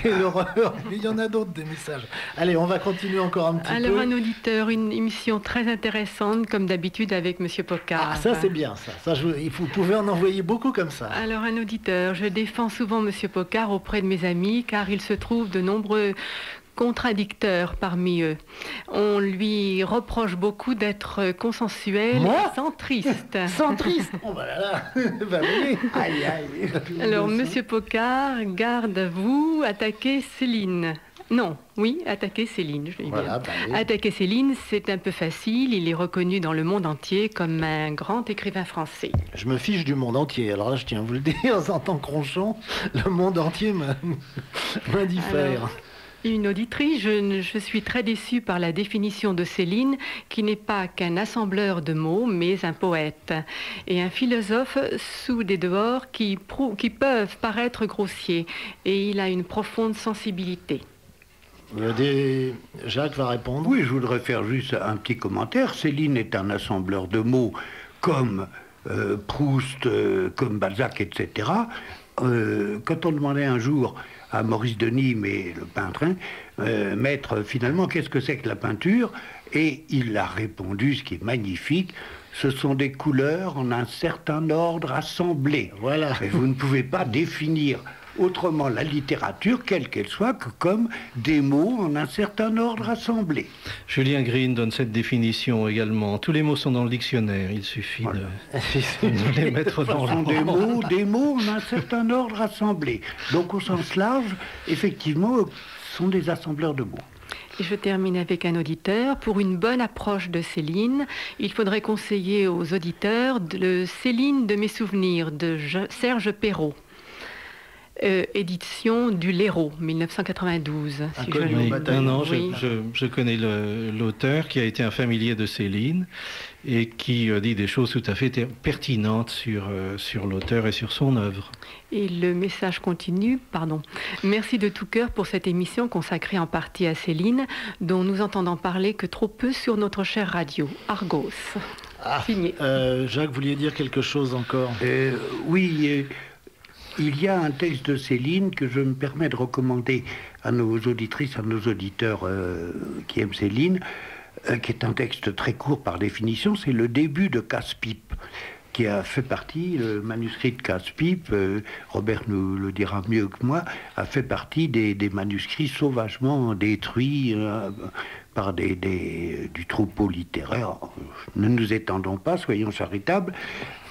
Quelle horreur. Mais il y en a d'autres, des messages. Allez, on va continuer encore un petit peu. Alors, un auditeur, une émission très intéressante, comme d'habitude, avec Monsieur Pocard. Ah, ça c'est bien, ça. Vous pouvez en envoyer beaucoup comme ça. Alors, un auditeur, je défends souvent Monsieur Pocard auprès de mes amis, car il se trouve de nombreux contradicteurs parmi eux. On lui reproche beaucoup d'être consensuel et centriste. Centriste. Oh bah là là. Aïe aïe. Alors, Monsieur Pocard, garde à vous, attaquer Céline. Non, oui, attaquer Céline, je vais dire. Attaquer Céline, c'est un peu facile. Il est reconnu dans le monde entier comme un grand écrivain français. Je me fiche du monde entier. Alors là, je tiens à vous le dire, en tant que Ronchon, le monde entier m'indiffère. Une auditrice, je suis très déçue par la définition de Céline, qui n'est pas qu'un assembleur de mots, mais un poète. Et un philosophe sous des dehors qui peuvent paraître grossiers. Et il a une profonde sensibilité. Jacques va répondre. Oui, je voudrais faire juste un petit commentaire. Céline est un assembleur de mots comme Proust, comme Balzac, etc. Quand on demandait un jour à Maurice Denis, mais le peintre, maître, finalement, qu'est-ce que c'est que la peinture? Et il a répondu, ce qui est magnifique, ce sont des couleurs en un certain ordre assemblées. Voilà. Et vous ne pouvez pas définir autrement la littérature, quelle qu'elle soit, que comme des mots en un certain ordre assemblés. Julien Green donne cette définition également. Tous les mots sont dans le dictionnaire, il suffit de les mettre dans l'ordre. Des mots en un certain ordre assemblés. Donc au sens large, effectivement, sont des assembleurs de mots. Et je termine avec un auditeur. Pour une bonne approche de Céline, il faudrait conseiller aux auditeurs de Céline de mes souvenirs de Serge Perrault. Édition du Léraud, 1992. Si je connais l'auteur qui a été un familier de Céline et qui dit des choses tout à fait pertinentes sur l'auteur et sur son œuvre. Et le message continue, Merci de tout cœur pour cette émission consacrée en partie à Céline, dont nous entendons parler que trop peu sur notre chère radio, Argos. Signé. Jacques, vous vouliez dire quelque chose encore? Oui. Il y a un texte de Céline que je me permets de recommander à nos auditrices, à nos auditeurs qui aiment Céline, qui est un texte très court par définition. C'est le début de Casse-Pipe, qui a fait partie, le manuscrit de Casse-Pipe, Robert nous le dira mieux que moi, a fait partie des manuscrits sauvagement détruits par du troupeau littéraire. Ne nous étendons pas, soyons charitables.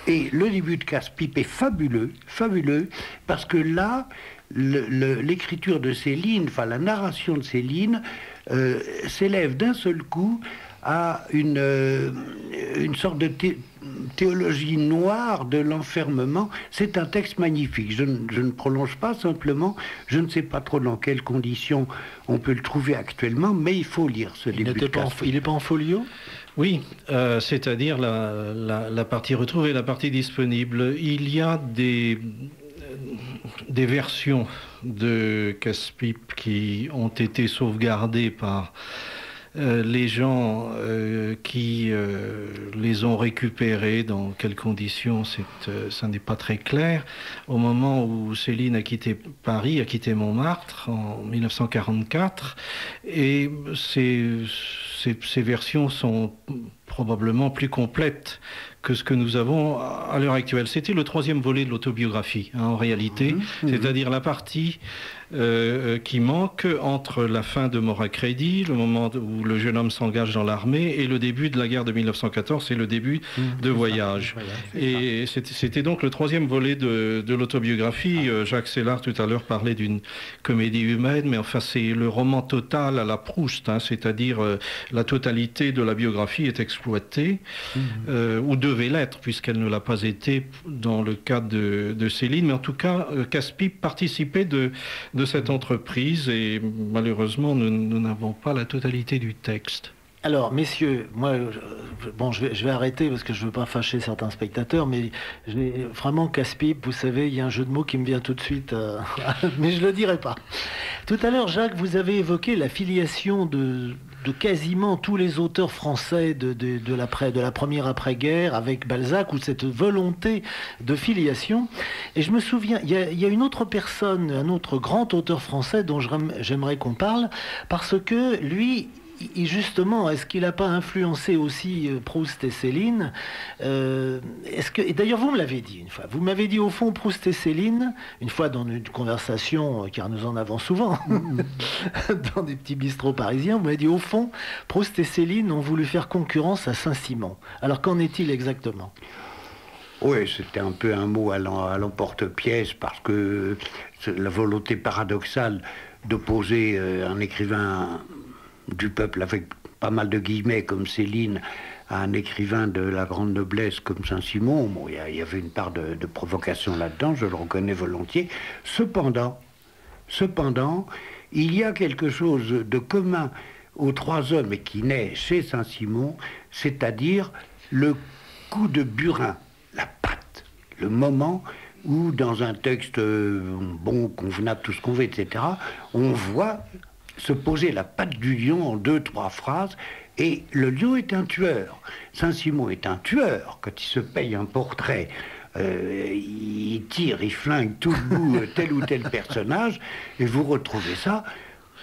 Et le début de Casse-Pipe est fabuleux, parce que là, l'écriture de Céline, la narration de Céline, s'élève d'un seul coup à une sorte de théologie noire de l'enfermement. C'est un texte magnifique. Je ne prolonge pas, simplement, je ne sais pas trop dans quelles conditions on peut le trouver actuellement, mais il faut lire ce début de Casse-Pipe. Il n'est pas en folio? Oui, c'est-à-dire la partie retrouvée, la partie disponible. Il y a des versions de Casse-Pipe qui ont été sauvegardées par les gens qui les ont récupérés, dans quelles conditions, ça n'est pas très clair. Au moment où Céline a quitté Paris, a quitté Montmartre en 1944, et ces versions sont probablement plus complètes que ce que nous avons à l'heure actuelle. C'était le troisième volet de l'autobiographie, en réalité, c'est-à-dire la partie qui manque entre la fin de Mort à crédit, le moment où le jeune homme s'engage dans l'armée, et le début de la guerre de 1914, c'est le début de Voyage. Et c'était donc le troisième volet de l'autobiographie. Jacques Sellard tout à l'heure parlait d'une comédie humaine, mais enfin c'est le roman total à la Proust, hein, c'est-à-dire la totalité de la biographie est exploitée, ou devait l'être, puisqu'elle ne l'a pas été dans le cas de Céline, mais en tout cas Casse-Pipe participait de cette entreprise, et malheureusement nous n'avons pas la totalité du texte. Alors, messieurs, moi, je vais arrêter parce que je ne veux pas fâcher certains spectateurs, mais vraiment Casse-Pipe, vous savez, il y a un jeu de mots qui me vient tout de suite, mais je ne le dirai pas. Tout à l'heure, Jacques, vous avez évoqué la filiation de quasiment tous les auteurs français de la première après-guerre avec Balzac, ou cette volonté de filiation. Et je me souviens, il y a une autre personne, un autre grand auteur français dont j'aimerais qu'on parle, parce que lui, justement, est-ce qu'il n'a pas influencé aussi Proust et Céline? Et d'ailleurs, vous me l'avez dit une fois. Vous m'avez dit, au fond, Proust et Céline, une fois dans une conversation, car nous en avons souvent, dans des petits bistrots parisiens, vous m'avez dit, au fond, Proust et Céline ont voulu faire concurrence à Saint-Simon. Alors, qu'en est-il exactement? Oui, c'était un peu un mot à l'emporte-pièce, parce que la volonté paradoxale d'opposer un écrivain du peuple avec pas mal de guillemets comme Céline à un écrivain de la grande noblesse comme Saint-Simon, bon, il y avait une part de provocation là-dedans, je le reconnais volontiers. Cependant, il y a quelque chose de commun aux trois hommes et qui naît chez Saint-Simon, c'est-à-dire le coup de burin, la patte, le moment où dans un texte bon, convenable, tout ce qu'on veut, etc., on voit se poser la patte du lion en 2-3 phrases, et le lion est un tueur. Saint-Simon est un tueur. Quand il se paye un portrait, il tire, il flingue tout le bout tel ou tel personnage, et vous retrouvez ça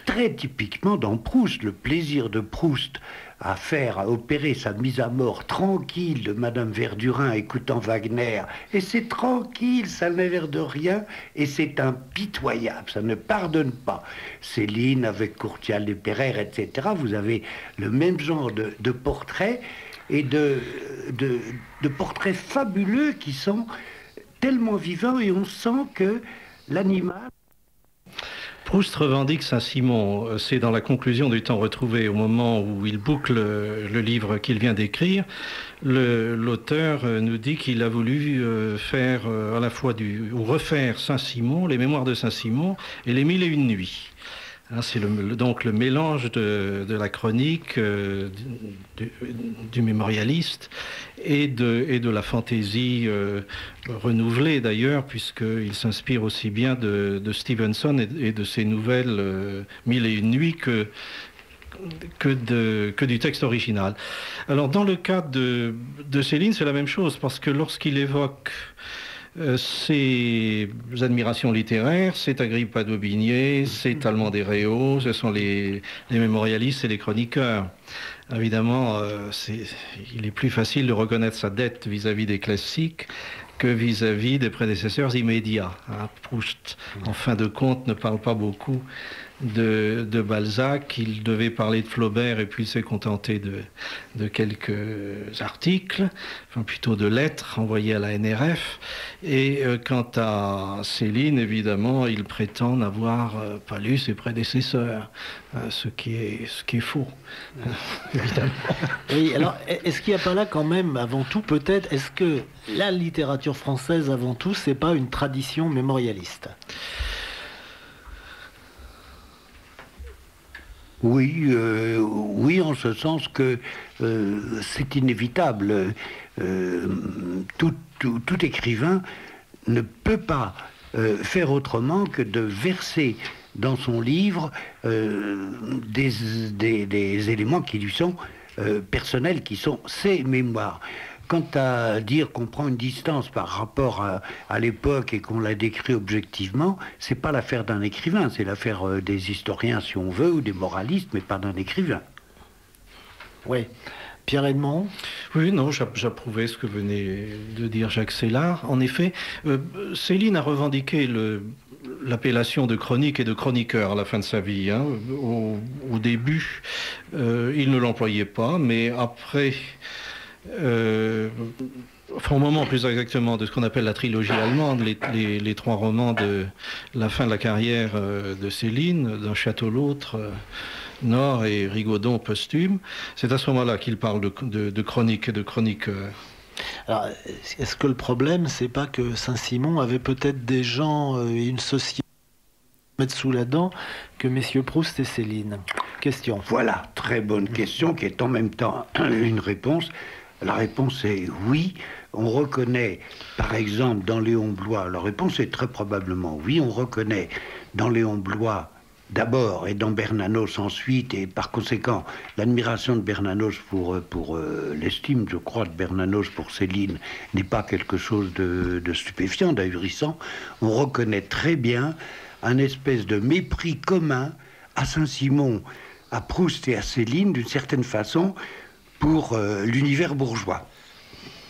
très typiquement dans Proust. Le plaisir de Proust à opérer sa mise à mort tranquille de Madame Verdurin écoutant Wagner, et c'est tranquille, ça n'a l'air de rien, et c'est impitoyable, ça ne pardonne pas. Céline avec Courtial et Pereire, etc., vous avez le même genre de portraits, et de portraits fabuleux qui sont tellement vivants, et on sent que l'animal... Proust revendique Saint-Simon, c'est dans la conclusion du Temps retrouvé, au moment où il boucle le livre qu'il vient d'écrire. L'auteur nous dit qu'il a voulu faire à la fois refaire Saint-Simon, les mémoires de Saint-Simon et les Mille et une nuits. C'est donc le mélange de la chronique du mémorialiste et de la fantaisie renouvelée d'ailleurs, puisqu'il s'inspire aussi bien de Stevenson et de ses nouvelles Mille et une nuits que du texte original. Alors dans le cas de Céline, c'est la même chose, parce que lorsqu'il évoque ses admirations littéraires, c'est Agrippa d'Aubigné, c'est Talleyrand des Réaux, ce sont les mémorialistes et les chroniqueurs. Évidemment, il est plus facile de reconnaître sa dette vis-à-vis des classiques que vis-à-vis des prédécesseurs immédiats. Proust, en fin de compte, ne parle pas beaucoup de Balzac, il devait parler de Flaubert et puis il s'est contenté de quelques articles, enfin plutôt de lettres envoyées à la NRF. Et quant à Céline, évidemment, il prétend n'avoir pas lu ses prédécesseurs, ce qui est faux, évidemment. Oui, alors est-ce qu'il n'y a pas là quand même, avant tout peut-être, est-ce que la littérature française avant tout, c'est pas une tradition mémorialiste ? Oui, oui, en ce sens que c'est inévitable. Tout écrivain ne peut pas faire autrement que de verser dans son livre des éléments qui lui sont personnels, qui sont ses mémoires. Quant à dire qu'on prend une distance par rapport à l'époque et qu'on la décrit objectivement, c'est pas l'affaire d'un écrivain, c'est l'affaire des historiens, si on veut, ou des moralistes, mais pas d'un écrivain. Oui. Pierre-Edmond ? Oui, non, j'approuvais ce que venait de dire Jacques Sellard. En effet, Céline a revendiqué l'appellation de chronique et de chroniqueur à la fin de sa vie. Hein. Au début, il ne l'employait pas, mais après... au moment plus exactement de ce qu'on appelle la trilogie allemande, les trois romans de la fin de la carrière de Céline, D'un château l'autre, Nord et Rigaudon posthume, c'est à ce moment-là qu'il parle de chronique et de chroniqueur. Alors, est-ce que le problème, c'est pas que Saint-Simon avait peut-être des gens et une société à mettre sous la dent que messieurs Proust et Céline ? Question. Voilà, très bonne question qui est en même temps une réponse. La réponse est oui. On reconnaît, par exemple, dans Léon Bloy, la réponse est très probablement oui, on reconnaît dans Léon Bloy d'abord et dans Bernanos ensuite, et par conséquent, l'admiration de Bernanos pour l'estime, je crois, de Bernanos pour Céline n'est pas quelque chose de stupéfiant, d'ahurissant. On reconnaît très bien un espèce de mépris commun à Saint-Simon, à Proust et à Céline, d'une certaine façon, pour l'univers bourgeois,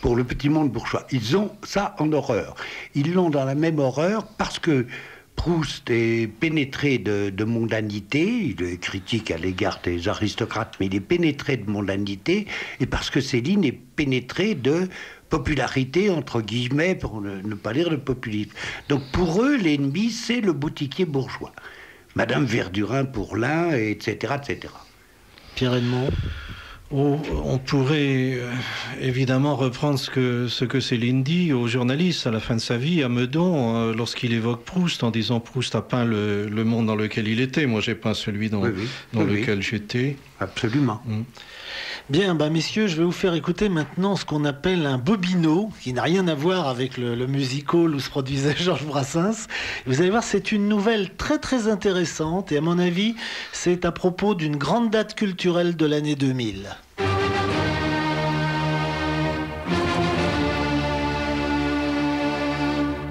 pour le petit monde bourgeois. Ils ont ça en horreur. Ils l'ont dans la même horreur parce que Proust est pénétré de mondanité, il est critique à l'égard des aristocrates, mais il est pénétré de mondanité, et parce que Céline est pénétrée de popularité, entre guillemets, pour ne pas dire de populisme. Donc pour eux, l'ennemi, c'est le boutiquier bourgeois. Madame Verdurin pour l'un, etc., etc. Pierre-Edmond ? On pourrait évidemment reprendre ce que Céline dit aux journalistes à la fin de sa vie, à Meudon, lorsqu'il évoque Proust, en disant Proust a peint le monde dans lequel il était. Moi, j'ai peint celui dans lequel j'étais. Absolument. Bien, messieurs, je vais vous faire écouter maintenant ce qu'on appelle un bobino, qui n'a rien à voir avec le musical où se produisait Georges Brassens. Vous allez voir, c'est une nouvelle très très intéressante, et à mon avis, c'est à propos d'une grande date culturelle de l'année 2000.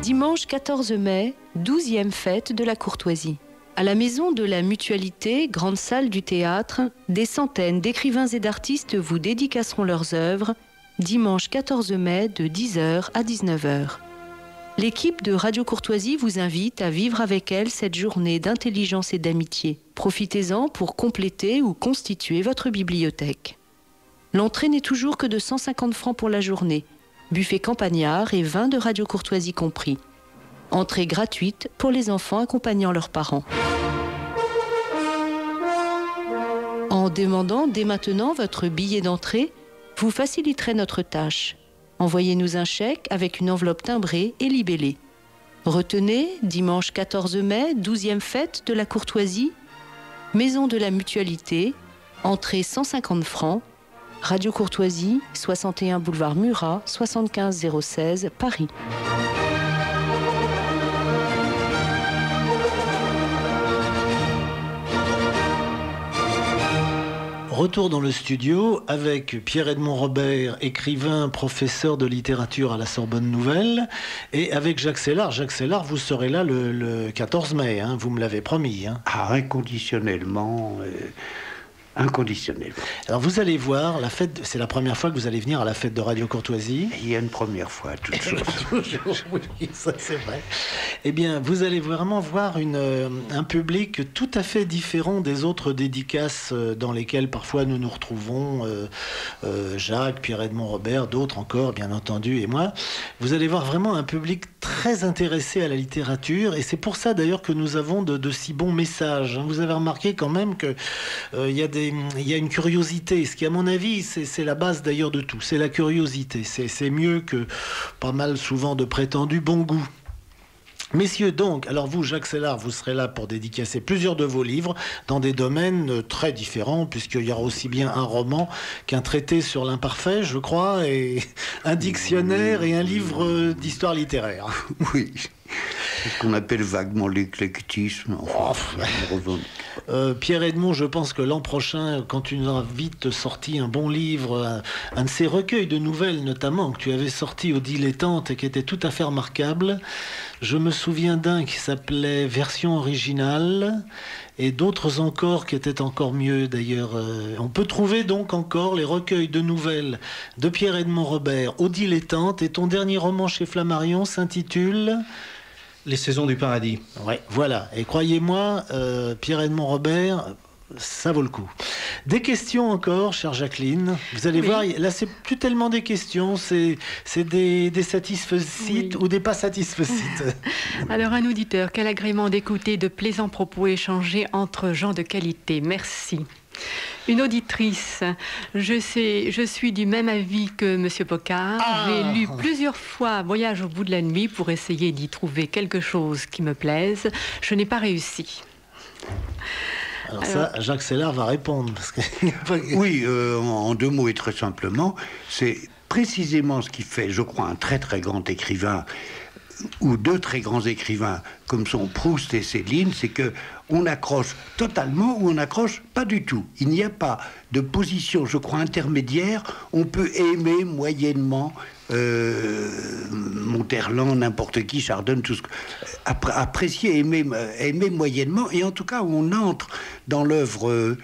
Dimanche 14 mai, 12e fête de la courtoisie. À la maison de la Mutualité, grande salle du théâtre, des centaines d'écrivains et d'artistes vous dédicaceront leurs œuvres, dimanche 14 mai de 10h à 19h. L'équipe de Radio Courtoisie vous invite à vivre avec elle cette journée d'intelligence et d'amitié. Profitez-en pour compléter ou constituer votre bibliothèque. L'entrée n'est toujours que de 150 francs pour la journée, buffet campagnard et vin de Radio Courtoisie compris. Entrée gratuite pour les enfants accompagnant leurs parents. En demandant dès maintenant votre billet d'entrée, vous faciliterez notre tâche. Envoyez-nous un chèque avec une enveloppe timbrée et libellée. Retenez, dimanche 14 mai, 12e fête de la courtoisie, Maison de la Mutualité, entrée 150 francs, Radio Courtoisie, 61 boulevard Murat, 75 016, Paris. Retour dans le studio avec Pierre-Edmond Robert, écrivain, professeur de littérature à la Sorbonne Nouvelle, et avec Jacques Sellard. Jacques Sellard, vous serez là le 14 mai, hein, vous me l'avez promis. Hein. Ah, inconditionnellement, inconditionnellement. Alors vous allez voir, la fête, c'est la première fois que vous allez venir à la fête de Radio Courtoisie. Il y a une première fois, toute chose. Oui, ça c'est vrai. Eh bien, vous allez vraiment voir un public tout à fait différent des autres dédicaces dans lesquelles parfois nous nous retrouvons, Jacques, Pierre-Edmond Robert, d'autres encore, bien entendu, et moi. Vous allez voir vraiment un public très intéressé à la littérature, et c'est pour ça d'ailleurs que nous avons de si bons messages. Vous avez remarqué quand même que il y a une curiosité, ce qui à mon avis c'est la base d'ailleurs de tout, c'est la curiosité, c'est mieux que pas mal souvent de prétendu bon goût. Messieurs, donc, alors vous, Jacques Sellard, vous serez là pour dédicacer plusieurs de vos livres dans des domaines très différents, puisqu'il y aura aussi bien un roman qu'un traité sur l'imparfait, je crois, et un dictionnaire et un livre d'histoire littéraire. Oui, c'est ce qu'on appelle vaguement l'éclectisme. Pierre-Edmond, je pense que l'an prochain, quand tu nous as vite sorti un bon livre, un de ces recueils de nouvelles notamment, que tu avais sorti au Dilettante et qui était tout à fait remarquable, je me souviens d'un qui s'appelait Version originale, et d'autres encore qui étaient encore mieux d'ailleurs. On peut trouver donc encore les recueils de nouvelles de Pierre-Edmond Robert au Dilettante, et ton dernier roman chez Flammarion s'intitule Les saisons du paradis. Ouais, voilà. Et croyez-moi, Pierre-Edmond Robert, ça vaut le coup. Des questions encore, chère Jacqueline. Vous allez voir, là, c'est plus tellement des questions, c'est des satisfecites ou des pas satisfecites. Alors, un auditeur, quel agrément d'écouter de plaisants propos échangés entre gens de qualité. Merci. Une auditrice, je suis du même avis que M. Pocard. J'ai lu plusieurs fois Voyage au bout de la nuit pour essayer d'y trouver quelque chose qui me plaise. Je n'ai pas réussi. Alors ça, Jacques Sellard va répondre. Parce que... Oui, en deux mots et très simplement, c'est précisément ce qui fait, je crois, un très très grand écrivain, ou deux très grands écrivains, comme sont Proust et Céline, c'est que on accroche totalement ou on n'accroche pas du tout. Il n'y a pas de position, je crois, intermédiaire. On peut aimer moyennement Monterland, n'importe qui, Chardin, tout ce que... apprécier, aimer moyennement, et en tout cas, on entre dans l'œuvre...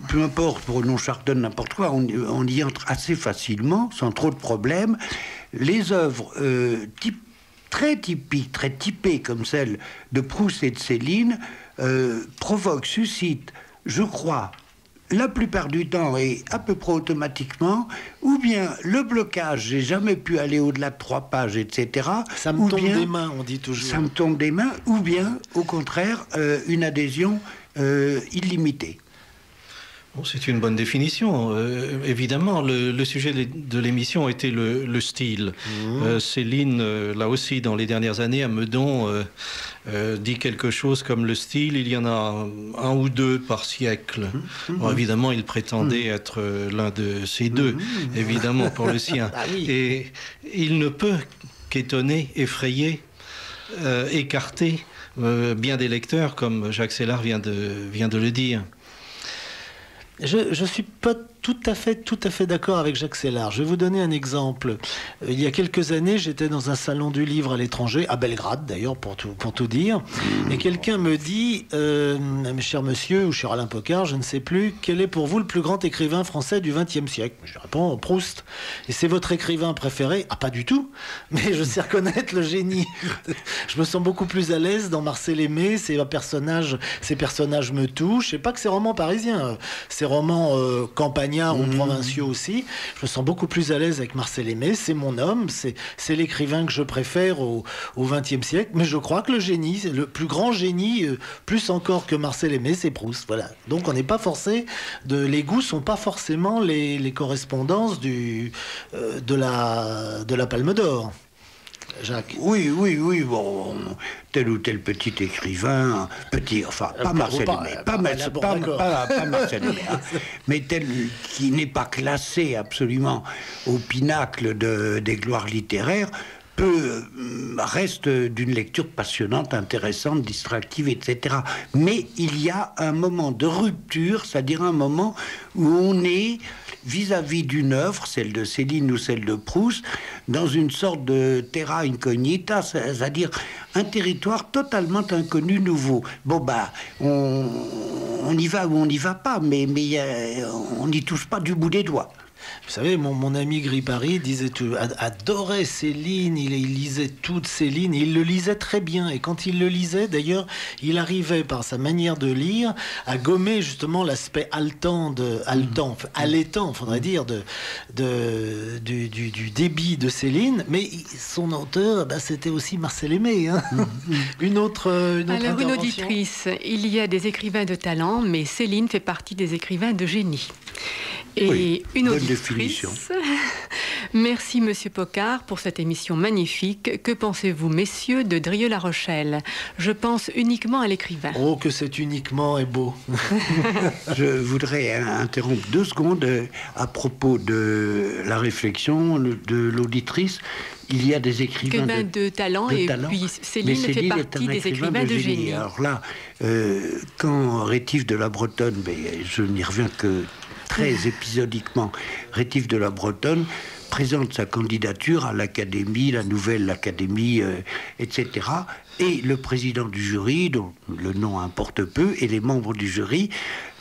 peu importe, pour non Chardin, n'importe quoi, on y entre assez facilement, sans trop de problèmes. Les œuvres très typiques, très typées, comme celle de Proust et de Céline, provoquent, suscitent, je crois, la plupart du temps et à peu près automatiquement, ou bien le blocage, j'ai jamais pu aller au-delà de 3 pages, etc. Ça me tombe des mains, on dit toujours. Ça me tombe des mains, ou bien, au contraire, une adhésion illimitée. Bon, c'est une bonne définition. Évidemment, le sujet de l'émission était le style. Céline, là aussi, dans les dernières années, à Meudon, dit quelque chose comme le style. Il y en a un ou deux par siècle. Bon, évidemment, il prétendait être l'un de ces deux, évidemment, pour le sien. Ah oui. Et il ne peut qu'étonner, effrayer, écarter bien des lecteurs, comme Jacques Sellard vient de le dire. Je suis pas tout à fait d'accord avec Jacques Sellard. Je vais vous donner un exemple. Il y a quelques années, j'étais dans un salon du livre à l'étranger, à Belgrade d'ailleurs, pour tout dire, et quelqu'un me dit, cher monsieur ou cher Alain Pocard, je ne sais plus, quel est pour vous le plus grand écrivain français du XXe siècle? Je réponds, Proust. Et c'est votre écrivain préféré? Ah, pas du tout, mais je sais reconnaître le génie. Je me sens beaucoup plus à l'aise dans Marcel Aimé, ces personnages me touchent. C'est pas que ces romans parisiens, ces romans campagnards ou provinciaux aussi. Je me sens beaucoup plus à l'aise avec Marcel Aimé. C'est mon homme, c'est l'écrivain que je préfère au XXe siècle. Mais je crois que le génie, le plus grand génie, plus encore que Marcel Aimé, c'est Proust. Voilà. Donc on n'est pas forcé les goûts sont pas forcément les correspondances de la Palme d'Or. Jacques. Oui, bon, tel ou tel petit écrivain, pas Marcel Aimé, pas Marcel Aimé, mais tel qui n'est pas classé absolument au pinacle des gloires littéraires, reste d'une lecture passionnante, intéressante, distractive, etc. Mais il y a un moment de rupture, c'est-à-dire un moment où on est vis-à-vis d'une œuvre, celle de Céline ou celle de Proust, dans une sorte de terra incognita, c'est-à-dire un territoire totalement inconnu, nouveau. Bon, on on y va ou on n'y va pas, mais on n'y touche pas du bout des doigts. Vous savez, mon ami Gripari disait adorait Céline, il lisait toutes Céline, il le lisait très bien. Et quand il le lisait, d'ailleurs, il arrivait par sa manière de lire à gommer justement l'aspect allaitant, faudrait dire, du débit de Céline. Mais son auteur, c'était aussi Marcel Aimé. Hein. Une autre Alors, une auditrice, il y a des écrivains de talent, mais Céline fait partie des écrivains de génie. Et oui, une bonne auditrice. Définition. Merci Monsieur Pocard pour cette émission magnifique. Que pensez-vous, messieurs, de Drieux-La Rochelle? Je pense uniquement à l'écrivain. Oh, que c'est uniquement et beau. Je voudrais interrompre 2 secondes à propos de la réflexion de l'auditrice. Il y a des écrivains de talent, et puis Céline fait partie des écrivains de génie. Alors là, quand Rétif de la Bretonne, mais je n'y reviens que très épisodiquement, Rétif de la Bretonne présente sa candidature à l'Académie, la nouvelle Académie, etc. Et le président du jury, dont le nom importe peu, et les membres du jury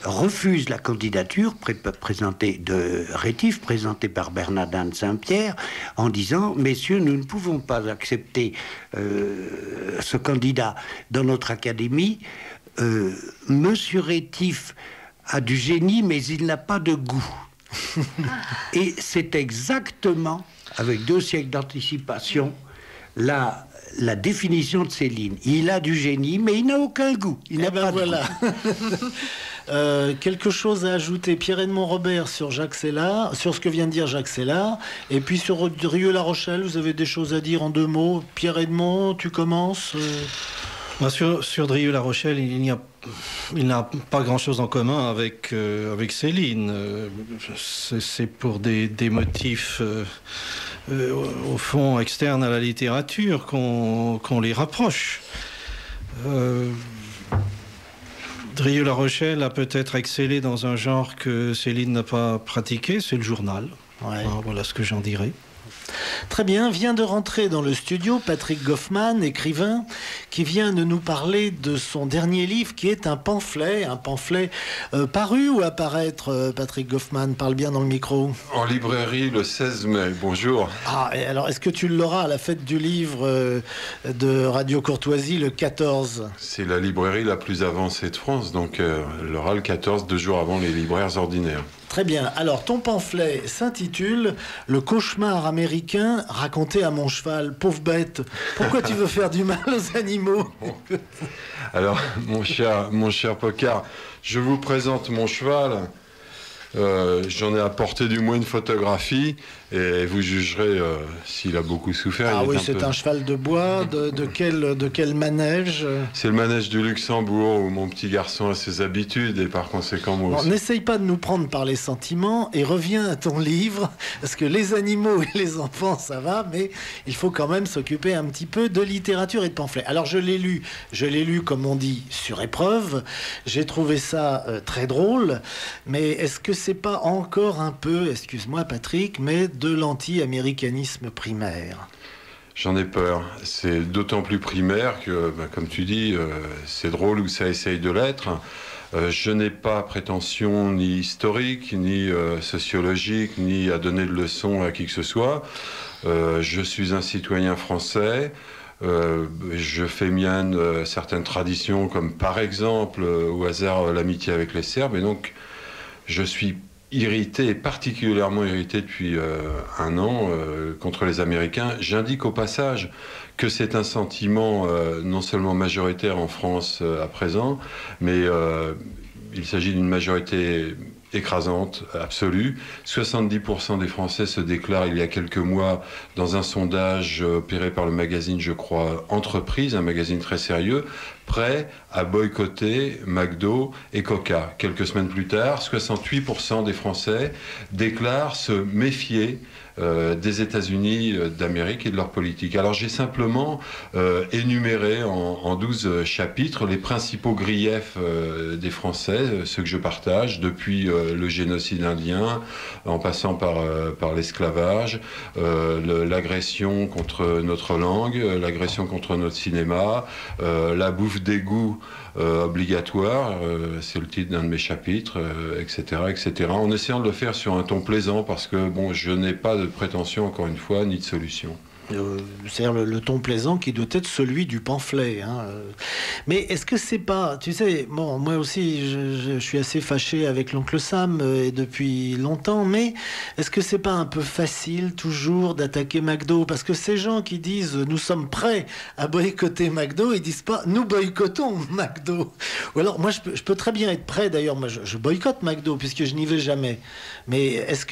refusent la candidature présentée de Rétif, présentée par Bernardin de Saint-Pierre, en disant « Messieurs, nous ne pouvons pas accepter ce candidat dans notre Académie. Monsieur Rétif a du génie, mais il n'a pas de goût. » Et c'est exactement, avec 2 siècles d'anticipation, la définition de Céline. Il a du génie, mais il n'a aucun goût. Il n'a pas de goût. Quelque chose à ajouter, Pierre-Edmond Robert, sur Jacques Sellard, sur ce que vient de dire Jacques Sellard, et puis sur Drieux-La Rochelle, vous avez des choses à dire en 2 mots. Pierre-Edmond, tu commences Sur Drieux-La Rochelle, il n'a pas grand-chose en commun avec Céline. C'est pour des motifs, au fond, externes à la littérature qu'on les rapproche. Drieux-La Rochelle a peut-être excellé dans un genre que Céline n'a pas pratiqué, c'est le journal. Ouais. Voilà ce que j'en dirais. Très bien, vient de rentrer dans le studio Patrick Goffman, écrivain, qui vient de nous parler de son dernier livre qui est un pamphlet paru ou à paraître. Patrick Goffman, parle bien dans le micro. En librairie le 16 mai, bonjour. Ah, et alors est-ce que tu l'auras à la fête du livre de Radio Courtoisie le 14? C'est la librairie la plus avancée de France, donc elle l'aura le 14, 2 jours avant les libraires ordinaires. Très bien. Alors, ton pamphlet s'intitule « Le cauchemar américain raconté à mon cheval. Pauvre bête, pourquoi tu veux faire du mal aux animaux ?» Alors, mon cher Pocard, je vous présente mon cheval. J'en ai apporté du moins une photographie et vous jugerez s'il a beaucoup souffert. Ah oui, c'est un cheval de bois. De quel manège? C'est le manège du Luxembourg où mon petit garçon a ses habitudes et par conséquent moi aussi. N'essaye pas de nous prendre par les sentiments et reviens à ton livre, parce que les animaux et les enfants ça va, mais il faut quand même s'occuper un petit peu de littérature et de pamphlets. Alors je l'ai lu comme on dit sur épreuve. J'ai trouvé ça très drôle, mais est-ce que c'est pas encore un peu, excuse-moi Patrick, mais de l'anti-américanisme primaire? J'en ai peur. C'est d'autant plus primaire que, comme tu dis, c'est drôle ou ça essaye de l'être. Je n'ai pas prétention ni historique, ni sociologique, ni à donner de leçons à qui que ce soit. Je suis un citoyen français. Je fais mienne certaines traditions, comme par exemple, au hasard, l'amitié avec les Serbes. Et donc, je suis irrité, particulièrement irrité depuis 1 an contre les Américains. J'indique au passage que c'est un sentiment non seulement majoritaire en France à présent, mais il s'agit d'une majorité écrasante, absolue. 70% des Français se déclarent il y a quelques mois dans un sondage opéré par le magazine, je crois, Entreprise, un magazine très sérieux, prêts à boycotter McDo et Coca. Quelques semaines plus tard, 68% des Français déclarent se méfier des États-Unis d'Amérique et de leur politique. Alors j'ai simplement énuméré en 12 chapitres les principaux griefs des Français, ceux que je partage, depuis le génocide indien, en passant par l'esclavage, l'agression contre notre langue, l'agression contre notre cinéma, la bouffe d'égout obligatoire, c'est le titre d'un de mes chapitres, etc., etc., en essayant de le faire sur un ton plaisant, parce que bon, je n'ai pas de prétention, encore une fois, ni de solution. C'est-à-dire le ton plaisant qui doit être celui du pamphlet. Hein. Mais est-ce que c'est pas... Tu sais, bon, moi aussi, je suis assez fâché avec l'oncle Sam et depuis longtemps, mais est-ce que c'est pas un peu facile toujours d'attaquer McDo? Parce que ces gens qui disent « nous sommes prêts à boycotter McDo », ils disent pas « nous boycottons McDo ». Ou alors, moi, je peux très bien être prêt, d'ailleurs, moi, je boycotte McDo puisque je n'y vais jamais. Mais est-ce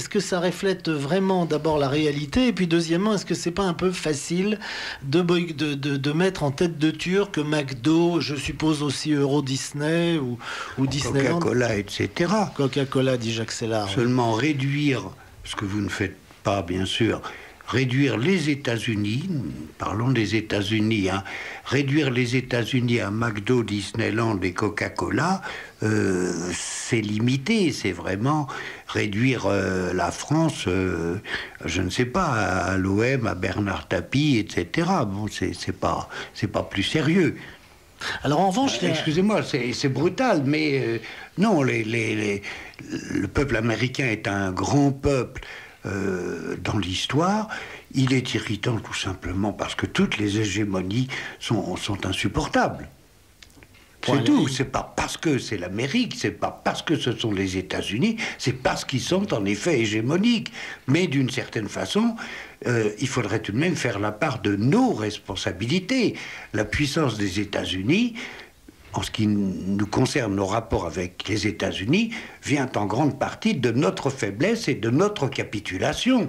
que ça reflète vraiment d'abord la réalité? Et puis deuxièmement, est-ce que c'est pas un peu facile de mettre en tête de turc que McDo, je suppose aussi Euro Disney ou Disneyland, Coca-Cola, etc. Coca-Cola, dit Jacques Sellard. Seulement réduire, ce que vous ne faites pas bien sûr, réduire les États-Unis, parlons des États-Unis, hein, réduire les États-Unis à McDo, Disneyland et Coca-Cola, c'est limité, c'est vraiment réduire la France, je ne sais pas, à l'OM, à Bernard Tapie, etc. Bon, c'est pas plus sérieux. Alors en revanche, excusez-moi, c'est brutal, mais non, le peuple américain est un grand peuple. Dans l'histoire, il est irritant tout simplement parce que toutes les hégémonies sont insupportables. C'est tout. C'est pas parce que c'est l'Amérique, c'est pas parce que ce sont les États-Unis, c'est parce qu'ils sont en effet hégémoniques. Mais d'une certaine façon, il faudrait tout de même faire la part de nos responsabilités. La puissance des États-Unis, en ce qui nous concerne, nos rapports avec les États-Unis, vient en grande partie de notre faiblesse et de notre capitulation.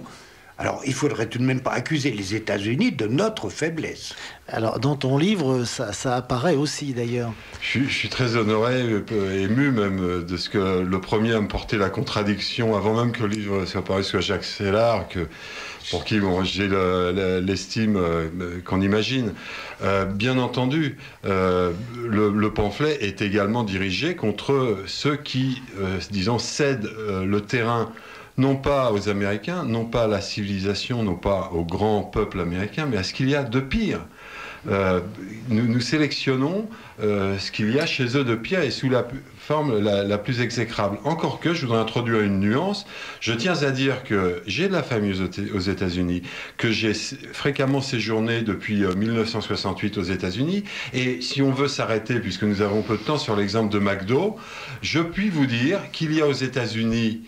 Alors, il faudrait tout de même pas accuser les États-Unis de notre faiblesse. Alors, dans ton livre, ça apparaît aussi, d'ailleurs. Je suis très honoré, ému même, de ce que le premier à me porter la contradiction, avant même que le livre soit paru, soit Jacques Sellard, pour qui j'ai l'estime qu'on imagine. Bien entendu, le pamphlet est également dirigé contre ceux qui, disons, cèdent le terrain, non pas aux Américains, non pas à la civilisation, non pas au grand peuple américain, mais à ce qu'il y a de pire. Nous sélectionnons ce qu'il y a chez eux de pire et sous la forme la plus exécrable. Encore que, je voudrais introduire une nuance, je tiens à dire que j'ai de la famille aux États-Unis, que j'ai fréquemment séjourné depuis 1968 aux États-Unis, et si on veut s'arrêter, puisque nous avons peu de temps, sur l'exemple de McDo, je puis vous dire qu'il y a aux États-Unis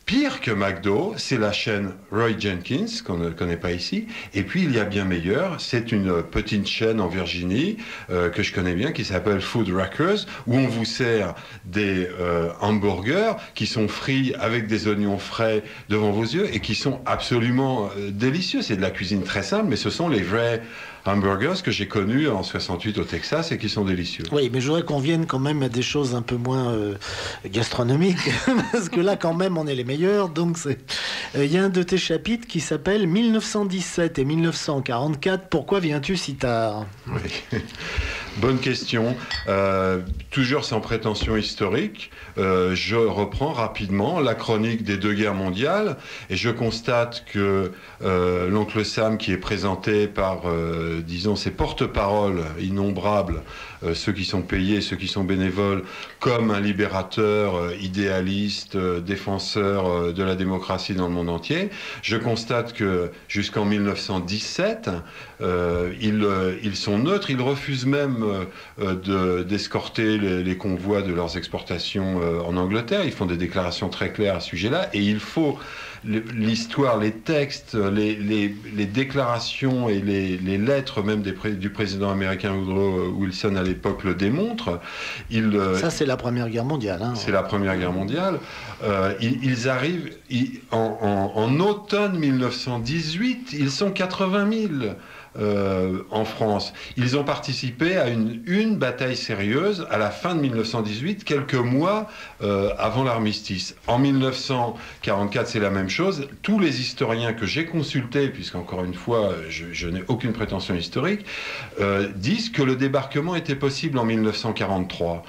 pire que McDo, c'est la chaîne Roy Jenkins, qu'on ne connaît pas ici. Et puis, il y a bien meilleur, c'est une petite chaîne en Virginie, que je connais bien, qui s'appelle Food Wreckers, où on vous sert des hamburgers qui sont frits avec des oignons frais devant vos yeux et qui sont absolument délicieux. C'est de la cuisine très simple, mais ce sont les vrais hamburgers que j'ai connus en 68 au Texas et qui sont délicieux. Oui, mais je voudrais qu'on vienne quand même à des choses un peu moins gastronomiques, parce que là, quand même, on est les meilleurs. Donc, il y a un de tes chapitres qui s'appelle 1917 et 1944. Pourquoi viens-tu si tard? Oui. Bonne question. Toujours sans prétention historique, je reprends rapidement la chronique des deux guerres mondiales et je constate que l'oncle Sam, qui est présenté par, disons, ses porte-paroles innombrables, ceux qui sont payés, ceux qui sont bénévoles, comme un libérateur idéaliste, défenseur de la démocratie dans le monde entier, je constate que jusqu'en 1917, ils sont neutres, ils refusent même d'escorter les convois de leurs exportations en Angleterre. Ils font des déclarations très claires à ce sujet-là et il faut l'histoire, les textes, les déclarations et les lettres même du président américain Woodrow Wilson à l'époque le démontrent. Ça, c'est la Première Guerre mondiale. Hein. C'est la Première Guerre mondiale. Ils arrivent en automne 1918, ils sont 80 000. En France. Ils ont participé à une bataille sérieuse à la fin de 1918, quelques mois avant l'armistice. En 1944, c'est la même chose. Tous les historiens que j'ai consultés, puisqu'encore une fois, je n'ai aucune prétention historique, disent que le débarquement était possible en 1943.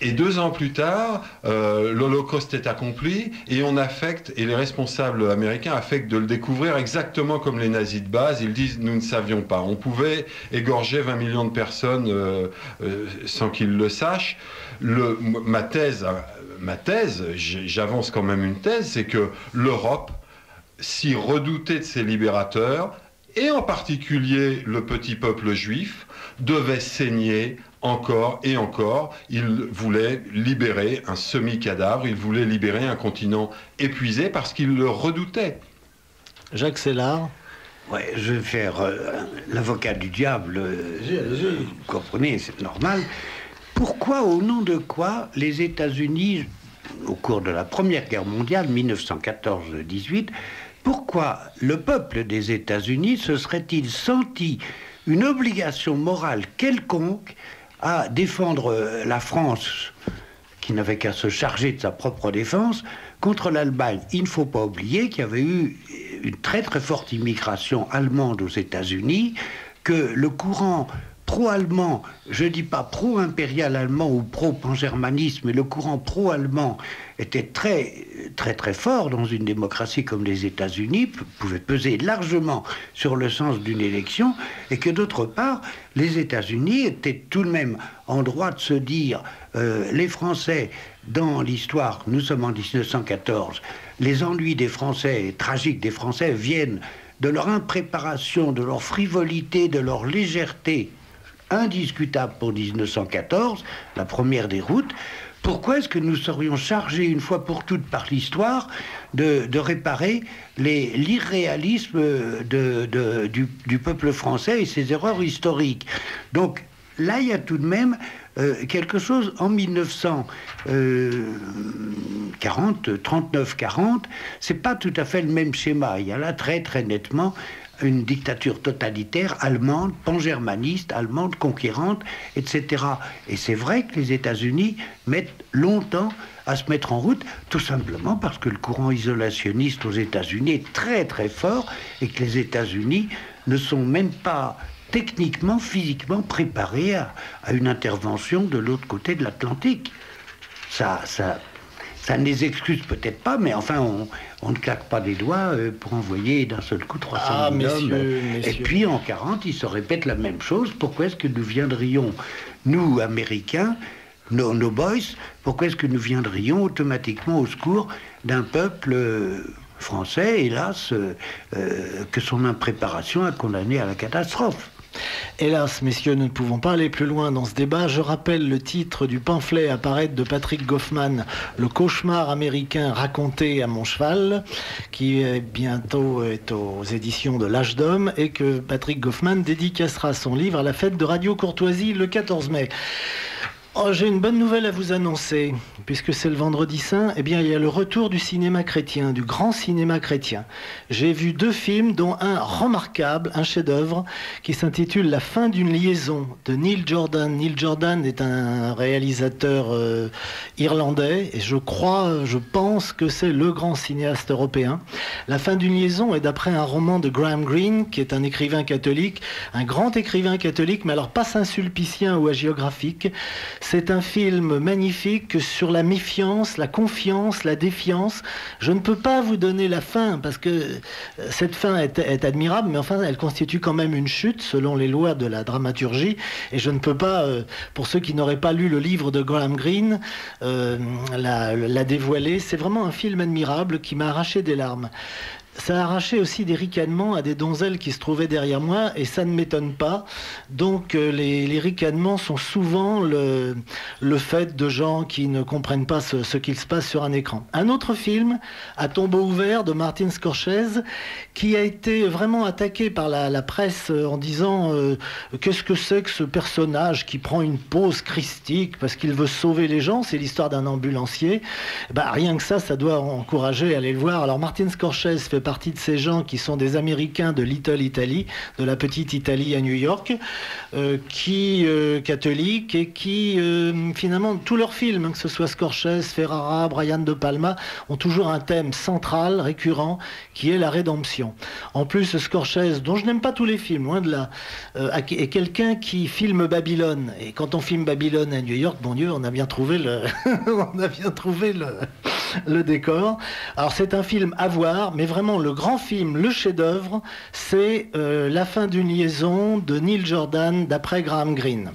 Et 2 ans plus tard, l'Holocauste est accompli et les responsables américains affectent de le découvrir exactement comme les nazis de base. Ils disent, nous ne savions pas. On pouvait égorger 20 millions de personnes sans qu'ils le sachent. Ma thèse, j'avance quand même une thèse, c'est que l'Europe, si redoutée de ses libérateurs, et en particulier le petit peuple juif, devait saigner encore et encore. Il voulait libérer un semi-cadavre, il voulait libérer un continent épuisé parce qu'il le redoutait. Jacques Sellard. Ouais, je vais faire l'avocat du diable. Vous comprenez, c'est normal. Pourquoi, au nom de quoi, les États-Unis, au cours de la Première Guerre mondiale, 1914-18, pourquoi le peuple des États-Unis se serait-il senti une obligation morale quelconque à défendre la France, qui n'avait qu'à se charger de sa propre défense, contre l'Allemagne? Il ne faut pas oublier qu'il y avait eu une très très forte immigration allemande aux États-Unis, que le courant pro-allemand, je ne dis pas pro-impérial allemand ou pro-pangermanisme, mais le courant pro-allemand était très, très, très fort dans une démocratie comme les États-Unis, pouvait peser largement sur le sens d'une élection, et que d'autre part, les États-Unis étaient tout de même en droit de se dire, les Français, dans l'histoire, nous sommes en 1914, les ennuis des Français, les tragiques des Français viennent de leur impréparation, de leur frivolité, de leur légèreté, indiscutable pour 1914, la première des routes. Pourquoi est-ce que nous serions chargés une fois pour toutes par l'histoire de réparer l'irréalisme du peuple français et ses erreurs historiques? Donc là, il y a tout de même quelque chose en 1940, 39-40, c'est pas tout à fait le même schéma. Il y a là très très nettement une dictature totalitaire allemande, pangermaniste, allemande, conquérante, etc. Et c'est vrai que les États-Unis mettent longtemps à se mettre en route, tout simplement parce que le courant isolationniste aux États-Unis est très très fort et que les États-Unis ne sont même pas techniquement, physiquement préparés à une intervention de l'autre côté de l'Atlantique. Ça ne les excuse peut-être pas, mais enfin, on ne claque pas des doigts pour envoyer d'un seul coup 300 000 hommes. Et puis, en 40, il se répète la même chose. Pourquoi est-ce que nous viendrions, nous, Américains, nos boys, pourquoi est-ce que nous viendrions automatiquement au secours d'un peuple français, hélas, que son impréparation a condamné à la catastrophe? Hélas, messieurs, nous ne pouvons pas aller plus loin dans ce débat. Je rappelle le titre du pamphlet à paraître de Patrick Goffman, Le cauchemar américain raconté à mon cheval, qui bientôt est aux éditions de l'Âge d'Homme, et que Patrick Goffman dédicacera son livre à la fête de Radio Courtoisie le 14 mai. Oh, j'ai une bonne nouvelle à vous annoncer, puisque c'est le vendredi saint. Eh bien, il y a le retour du cinéma chrétien, du grand cinéma chrétien. J'ai vu 2 films, dont un remarquable, un chef-d'œuvre, qui s'intitule La fin d'une liaison, de Neil Jordan. Neil Jordan est un réalisateur irlandais, et je pense que c'est le grand cinéaste européen. La fin d'une liaison est d'après un roman de Graham Greene, qui est un écrivain catholique, un grand écrivain catholique, mais alors pas saint-sulpicien ou hagiographique. C'est un film magnifique sur la méfiance, la confiance, la défiance. Je ne peux pas vous donner la fin, parce que cette fin est admirable, mais enfin, elle constitue quand même une chute, selon les lois de la dramaturgie. Et je ne peux pas, pour ceux qui n'auraient pas lu le livre de Graham Greene, la dévoiler. C'est vraiment un film admirable qui m'a arraché des larmes. Ça a arraché aussi des ricanements à des donzelles qui se trouvaient derrière moi, et ça ne m'étonne pas. Donc les ricanements sont souvent le fait de gens qui ne comprennent pas ce qu'il se passe sur un écran. Un autre film, À tombeau ouvert, de Martin Scorsese, qui a été vraiment attaqué par la presse en disant qu'est-ce que c'est que ce personnage qui prend une pose christique parce qu'il veut sauver les gens. C'est l'histoire d'un ambulancier. Rien que ça doit encourager à aller le voir. Alors Martin Scorsese fait partie de ces gens qui sont des Américains de Little Italy, de la petite Italie à New York, catholiques, et qui, finalement, tous leurs films, que ce soit Scorsese, Ferrara, Brian De Palma, ont toujours un thème central, récurrent, qui est la rédemption. En plus, Scorsese, dont je n'aime pas tous les films, loin de là, est quelqu'un qui filme Babylone. Et quand on filme Babylone à New York, bon Dieu, on a bien trouvé le décor. Alors c'est un film à voir, mais vraiment le grand film, le chef-d'œuvre, c'est La fin d'une liaison de Neil Jordan d'après Graham Greene.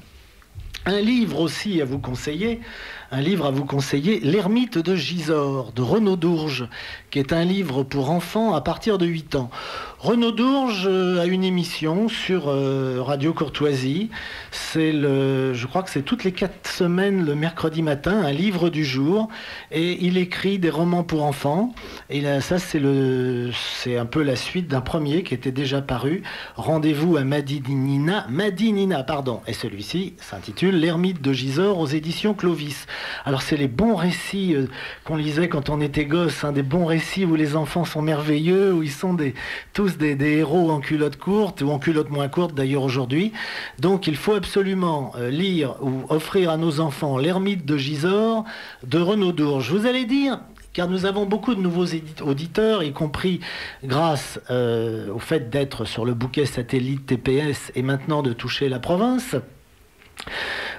Un livre aussi à vous conseiller, L'Ermite de Gisors de Renaud Dourges, qui est un livre pour enfants à partir de 8 ans. Renaud Dourges a une émission sur Radio Courtoisie. Je crois que c'est toutes les 4 semaines, le mercredi matin, un livre du jour. Et il écrit des romans pour enfants. Et là, ça, c'est un peu la suite d'un premier qui était déjà paru. Rendez-vous à Madinina, pardon. Et celui-ci s'intitule L'Ermite de Gisors aux éditions Clovis. Alors, c'est les bons récits qu'on lisait quand on était gosse, des bons récits où les enfants sont merveilleux, où ils sont tous des héros en culotte courte, ou en culotte moins courte d'ailleurs aujourd'hui. Donc il faut absolument lire ou offrir à nos enfants L'Ermite de Gisors de Renaud Dourges. Vous allez dire, car nous avons beaucoup de nouveaux auditeurs, y compris grâce au fait d'être sur le bouquet satellite TPS et maintenant de toucher la province.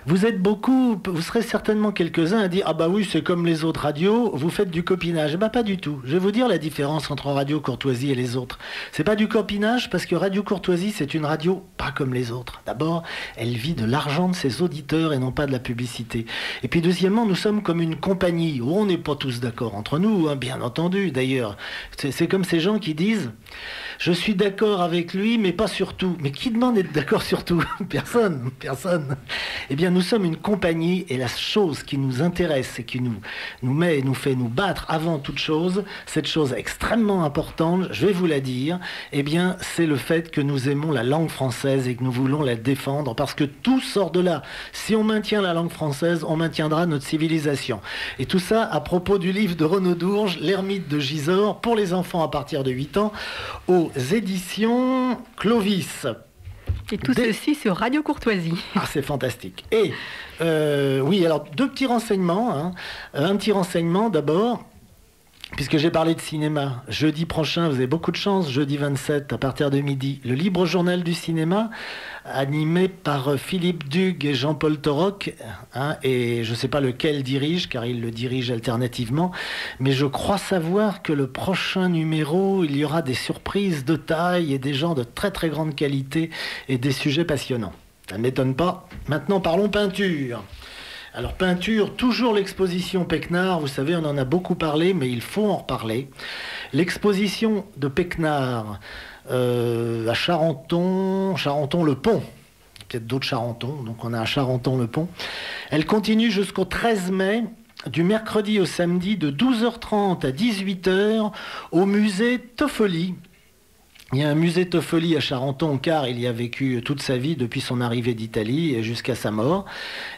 Vous serez certainement quelques-uns à dire « Ah bah oui, c'est comme les autres radios, vous faites du copinage. » Bah pas du tout. Je vais vous dire la différence entre Radio Courtoisie et les autres. C'est pas du copinage parce que Radio Courtoisie, c'est une radio pas comme les autres. D'abord, elle vit de l'argent de ses auditeurs et non pas de la publicité. Et puis deuxièmement, nous sommes comme une compagnie où on n'est pas tous d'accord entre nous, bien entendu d'ailleurs. C'est comme ces gens qui disent « Je suis d'accord avec lui, mais pas sur tout. » Mais qui demande d'être d'accord sur tout? Personne. Eh bien, nous sommes une compagnie et la chose qui nous intéresse et qui nous fait nous battre avant toute chose, cette chose extrêmement importante, je vais vous la dire, eh bien, c'est le fait que nous aimons la langue française et que nous voulons la défendre parce que tout sort de là. Si on maintient la langue française, on maintiendra notre civilisation. Et tout ça à propos du livre de Renaud Dourges, L'Ermite de Gisors, pour les enfants à partir de 8 ans, aux éditions Clovis. Et tout ceci sur Radio Courtoisie. Ah, c'est fantastique. Et oui, alors 2 petits renseignements. Un petit renseignement d'abord, puisque j'ai parlé de cinéma. Jeudi prochain, vous avez beaucoup de chance, jeudi 27 à partir de midi, le Libre Journal du cinéma, animé par Philippe Dugue et Jean-Paul Toroc, et je ne sais pas lequel dirige, car il le dirige alternativement, mais je crois savoir que le prochain numéro, il y aura des surprises de taille et des gens de très très grande qualité et des sujets passionnants. Ça ne m'étonne pas. Maintenant, parlons peinture. Alors peinture, toujours l'exposition Pecnard, vous savez, on en a beaucoup parlé, mais il faut en reparler. L'exposition de Pecnard à Charenton-le-Pont, peut-être d'autres Charenton, donc on a à Charenton-le-Pont. Elle continue jusqu'au 13 mai, du mercredi au samedi, de 12h30 à 18h, au musée Toffoli. Il y a un musée Toffoli à Charenton, car il y a vécu toute sa vie depuis son arrivée d'Italie jusqu'à sa mort.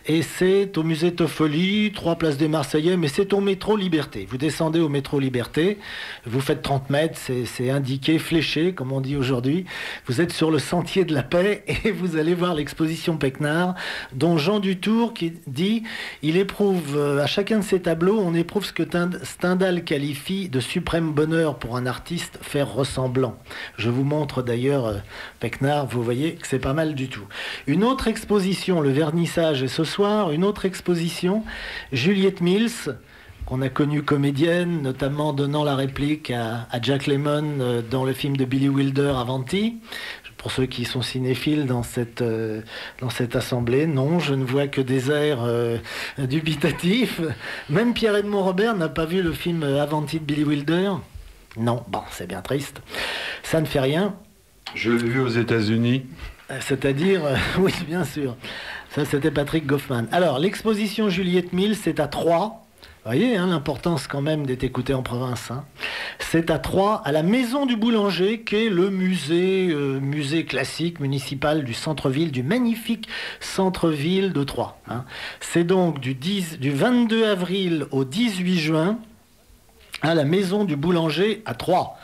Et c'est au musée Toffoli, 3 places des Marseillais, mais c'est au métro Liberté. Vous descendez au métro Liberté, vous faites 30 mètres, c'est indiqué, fléché, comme on dit aujourd'hui. Vous êtes sur le sentier de la paix et vous allez voir l'exposition Pecnard, dont Jean Dutour qui dit « Il éprouve, à chacun de ses tableaux, on éprouve ce que Stendhal qualifie de suprême bonheur pour un artiste, faire ressemblant ». Je vous montre d'ailleurs Pecnard, vous voyez que c'est pas mal du tout. Une autre exposition, le vernissage est ce soir, une autre exposition, Juliette Mills, qu'on a connue comédienne, notamment donnant la réplique à Jack Lemmon dans le film de Billy Wilder, Avanti. Pour ceux qui sont cinéphiles dans cette assemblée, non, je ne vois que des airs dubitatifs. Même Pierre-Edmond Robert n'a pas vu le film Avanti de Billy Wilder. Non, bon, c'est bien triste. Ça ne fait rien. Je l'ai vu aux États-Unis. C'est-à-dire, oui, bien sûr. Ça, c'était Patrick Goffman. Alors, l'exposition Juliette Mills, c'est à Troyes. Vous voyez, l'importance quand même d'être écouté en province. C'est à Troyes, à la Maison du Boulanger, qui est le musée classique municipal du centre-ville, du magnifique centre-ville de Troyes. C'est donc du 22 avril au 18 juin, à la Maison du Boulanger à Troyes.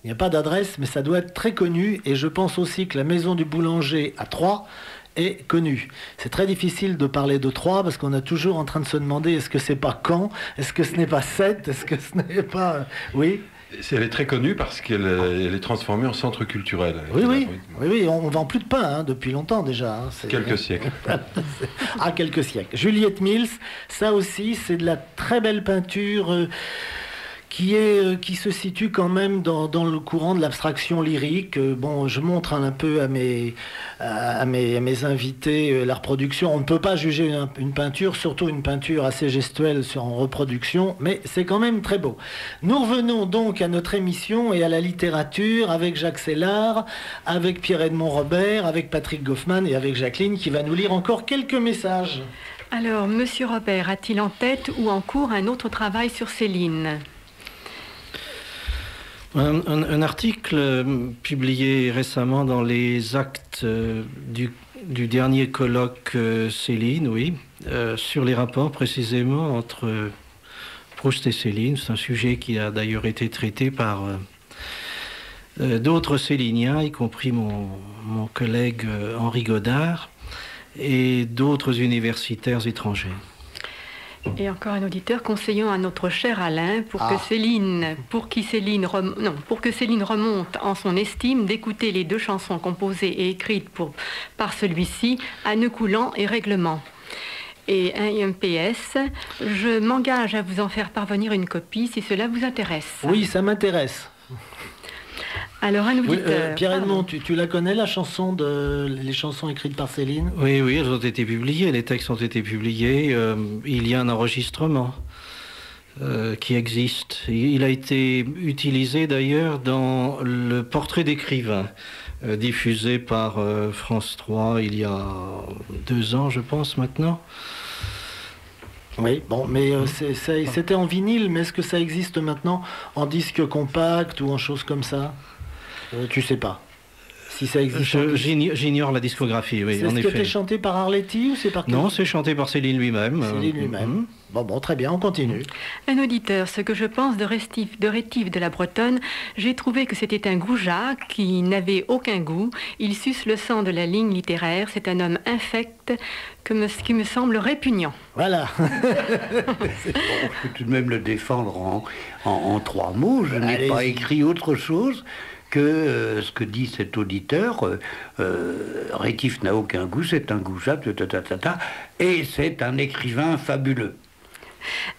Il n'y a pas d'adresse, mais ça doit être très connu. Et je pense aussi que la maison du boulanger à Troyes est connue. C'est très difficile de parler de Troyes parce qu'on est toujours en train de se demander est-ce que c'est pas Caen, est-ce que ce n'est pas Sète, est-ce que ce n'est pas... Oui. Elle est très connue parce qu'elle est transformée en centre culturel. Oui, on vend plus de pain depuis longtemps déjà. Quelques siècles. Quelques siècles. Juliette Mills, ça aussi, c'est de la très belle peinture qui se situe quand même dans le courant de l'abstraction lyrique. Bon, je montre un peu à mes invités la reproduction. On ne peut pas juger une peinture, surtout une peinture assez gestuelle en reproduction, mais c'est quand même très beau. Nous revenons donc à notre émission et à la littérature avec Jacques Sellard, avec Pierre-Edmond Robert, avec Patrick Goffman et avec Jacqueline qui va nous lire encore quelques messages. Alors, Monsieur Robert a-t-il en tête ou en cours un autre travail sur Céline ? Un article publié récemment dans les actes du dernier colloque Céline, oui, sur les rapports précisément entre Proust et Céline. C'est un sujet qui a d'ailleurs été traité par d'autres céliniens, y compris mon collègue Henri Godard, et d'autres universitaires étrangers. Et encore un auditeur conseillant à notre cher Alain pour que Céline remonte en son estime d'écouter les 2 chansons composées et écrites par celui-ci, À nœud coulant et Règlement. Et un PS, je m'engage à vous en faire parvenir une copie si cela vous intéresse. Oui, ça m'intéresse. Alors, un auditeur... Pierre-Edmond, tu la connais, les chansons écrites par Céline ? Oui, elles ont été publiées, les textes ont été publiés. Il y a un enregistrement qui existe. Il a été utilisé d'ailleurs dans le portrait d'écrivain, diffusé par France 3 il y a 2 ans, je pense, maintenant. Oui, bon, mais c'était en vinyle, mais est-ce que ça existe maintenant en disque compact ou en choses comme ça ? Tu sais pas si ça existe. J'ignore la discographie, oui, en effet. Est-ce que c'est chanté par Arletty ou c'est par... Non, c'est chanté par Céline lui-même. Céline lui-même. Bon, très bien, on continue. Un auditeur, ce que je pense de Rétif de la Bretonne, j'ai trouvé que c'était un goujat qui n'avait aucun goût. Il suce le sang de la ligne littéraire. C'est un homme infect qui me semble répugnant. Voilà. Je peux tout de même le défendre en 3 mots. Je n'ai pas écrit autre chose que ce que dit cet auditeur. Rétif n'a aucun goût, c'est un goujat, et c'est un écrivain fabuleux.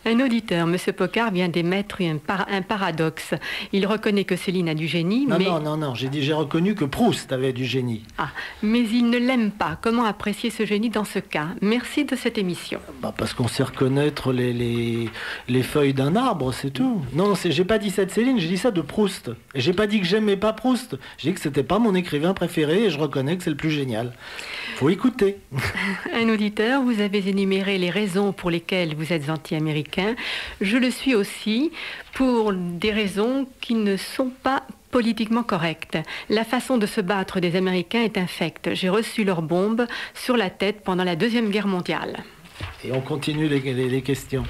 Un auditeur, M. Pocard, vient d'émettre un paradoxe. Il reconnaît que Céline a du génie, mais... Non, j'ai reconnu que Proust avait du génie. Mais il ne l'aime pas. Comment apprécier ce génie dans ce cas ? Merci de cette émission. Parce qu'on sait reconnaître les feuilles d'un arbre, c'est tout. Non, j'ai pas dit ça de Céline, j'ai dit ça de Proust. Et j'ai pas dit que j'aimais pas Proust. J'ai dit que c'était pas mon écrivain préféré et je reconnais que c'est le plus génial. Faut écouter. Un auditeur, vous avez énuméré les raisons pour lesquelles vous êtes anti-américain. Je le suis aussi pour des raisons qui ne sont pas politiquement correctes. La façon de se battre des Américains est infecte. J'ai reçu leurs bombes sur la tête pendant la Deuxième Guerre mondiale. Et on continue les questions.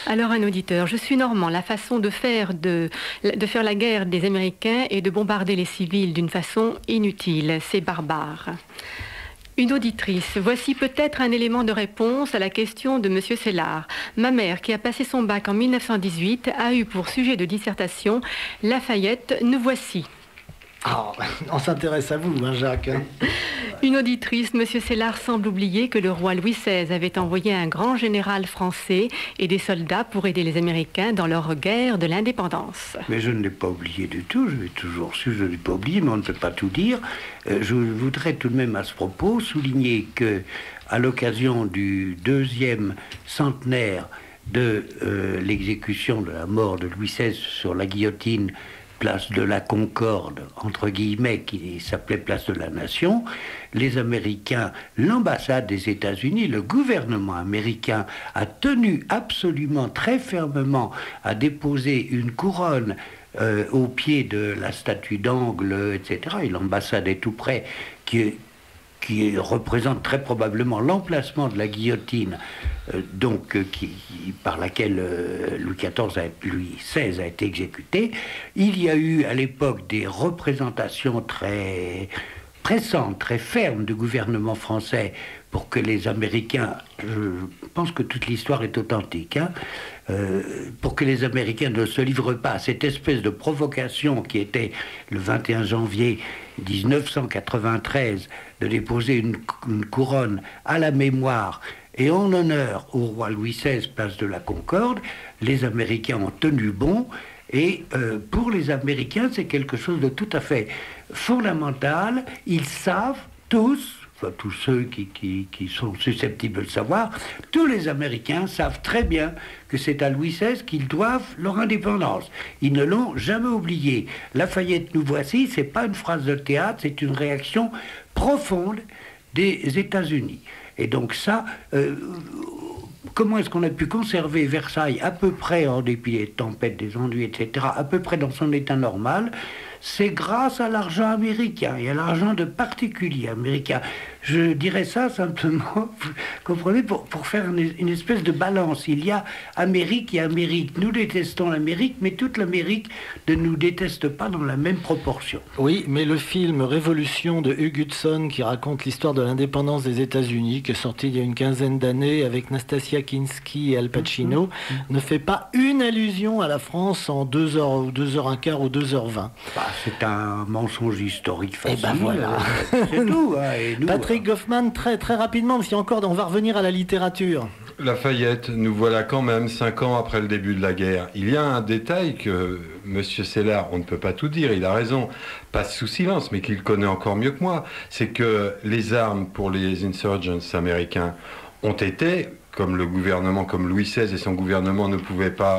Alors un auditeur, je suis normand. La façon de faire la guerre des Américains est de bombarder les civils d'une façon inutile. C'est barbare. Une auditrice, voici peut-être un élément de réponse à la question de M. Sellard. Ma mère, qui a passé son bac en 1918, a eu pour sujet de dissertation « Lafayette, nous voici ». On s'intéresse à vous, Jacques. Une auditrice, M. Sellard semble oublier que le roi Louis XVI avait envoyé un grand général français et des soldats pour aider les Américains dans leur guerre de l'indépendance. Mais je ne l'ai pas oublié du tout, je l'ai toujours su, je ne l'ai pas oublié, mais on ne peut pas tout dire. Je voudrais tout de même à ce propos souligner que, à l'occasion du 2e centenaire de l'exécution de la mort de Louis XVI sur la guillotine, place de la Concorde, entre guillemets, qui s'appelait place de la Nation, les Américains, l'ambassade des États-Unis, le gouvernement américain a tenu absolument très fermement à déposer une couronne au pied de la statue d'Angle, etc. Et l'ambassade est tout près, qui qui représente très probablement l'emplacement de la guillotine, par laquelle Louis XVI a été exécuté. Il y a eu à l'époque des représentations très pressantes, très fermes du gouvernement français pour que les Américains, je pense que toute l'histoire est authentique, pour que les Américains ne se livrent pas à cette espèce de provocation qui était le 21 janvier 1993 de déposer une couronne à la mémoire et en honneur au roi Louis XVI, place de la Concorde. Les Américains ont tenu bon, et pour les Américains, c'est quelque chose de tout à fait fondamental. Ils savent tous, enfin, tous ceux qui sont susceptibles de le savoir, tous les Américains savent très bien que c'est à Louis XVI qu'ils doivent leur indépendance. Ils ne l'ont jamais oublié. Lafayette, nous voici, c'est pas une phrase de théâtre, c'est une réaction profonde des États-Unis. Et donc ça, comment est-ce qu'on a pu conserver Versailles à peu près, en dépit des tempêtes, des ennuis, etc., à peu près dans son état normal? C'est grâce à l'argent américain et à l'argent de particuliers américains. Je dirais ça simplement, vous comprenez, pour faire une espèce de balance. Il y a Amérique et Amérique. Nous détestons l'Amérique, mais toute l'Amérique ne nous déteste pas dans la même proportion. Oui, mais le film Révolution de Hugh Hudson, qui raconte l'histoire de l'indépendance des États-Unis, qui est sorti il y a une quinzaine d'années avec Nastasia Kinski et Al Pacino, ne fait pas une allusion à la France en 2 heures ou 2h15 ou 2h20. C'est un mensonge historique facile. Et ben voilà. C'est tout. Et nous, Patrick Goffman, très très rapidement, parce qu'encore on va revenir à la littérature. Lafayette, nous voilà quand même 5 ans après le début de la guerre. Il y a un détail que M. Sellard, on ne peut pas tout dire, il a raison, passe sous silence, mais qu'il connaît encore mieux que moi. C'est que les armes pour les insurgents américains ont été, comme le gouvernement, comme Louis XVI et son gouvernement ne pouvaient pas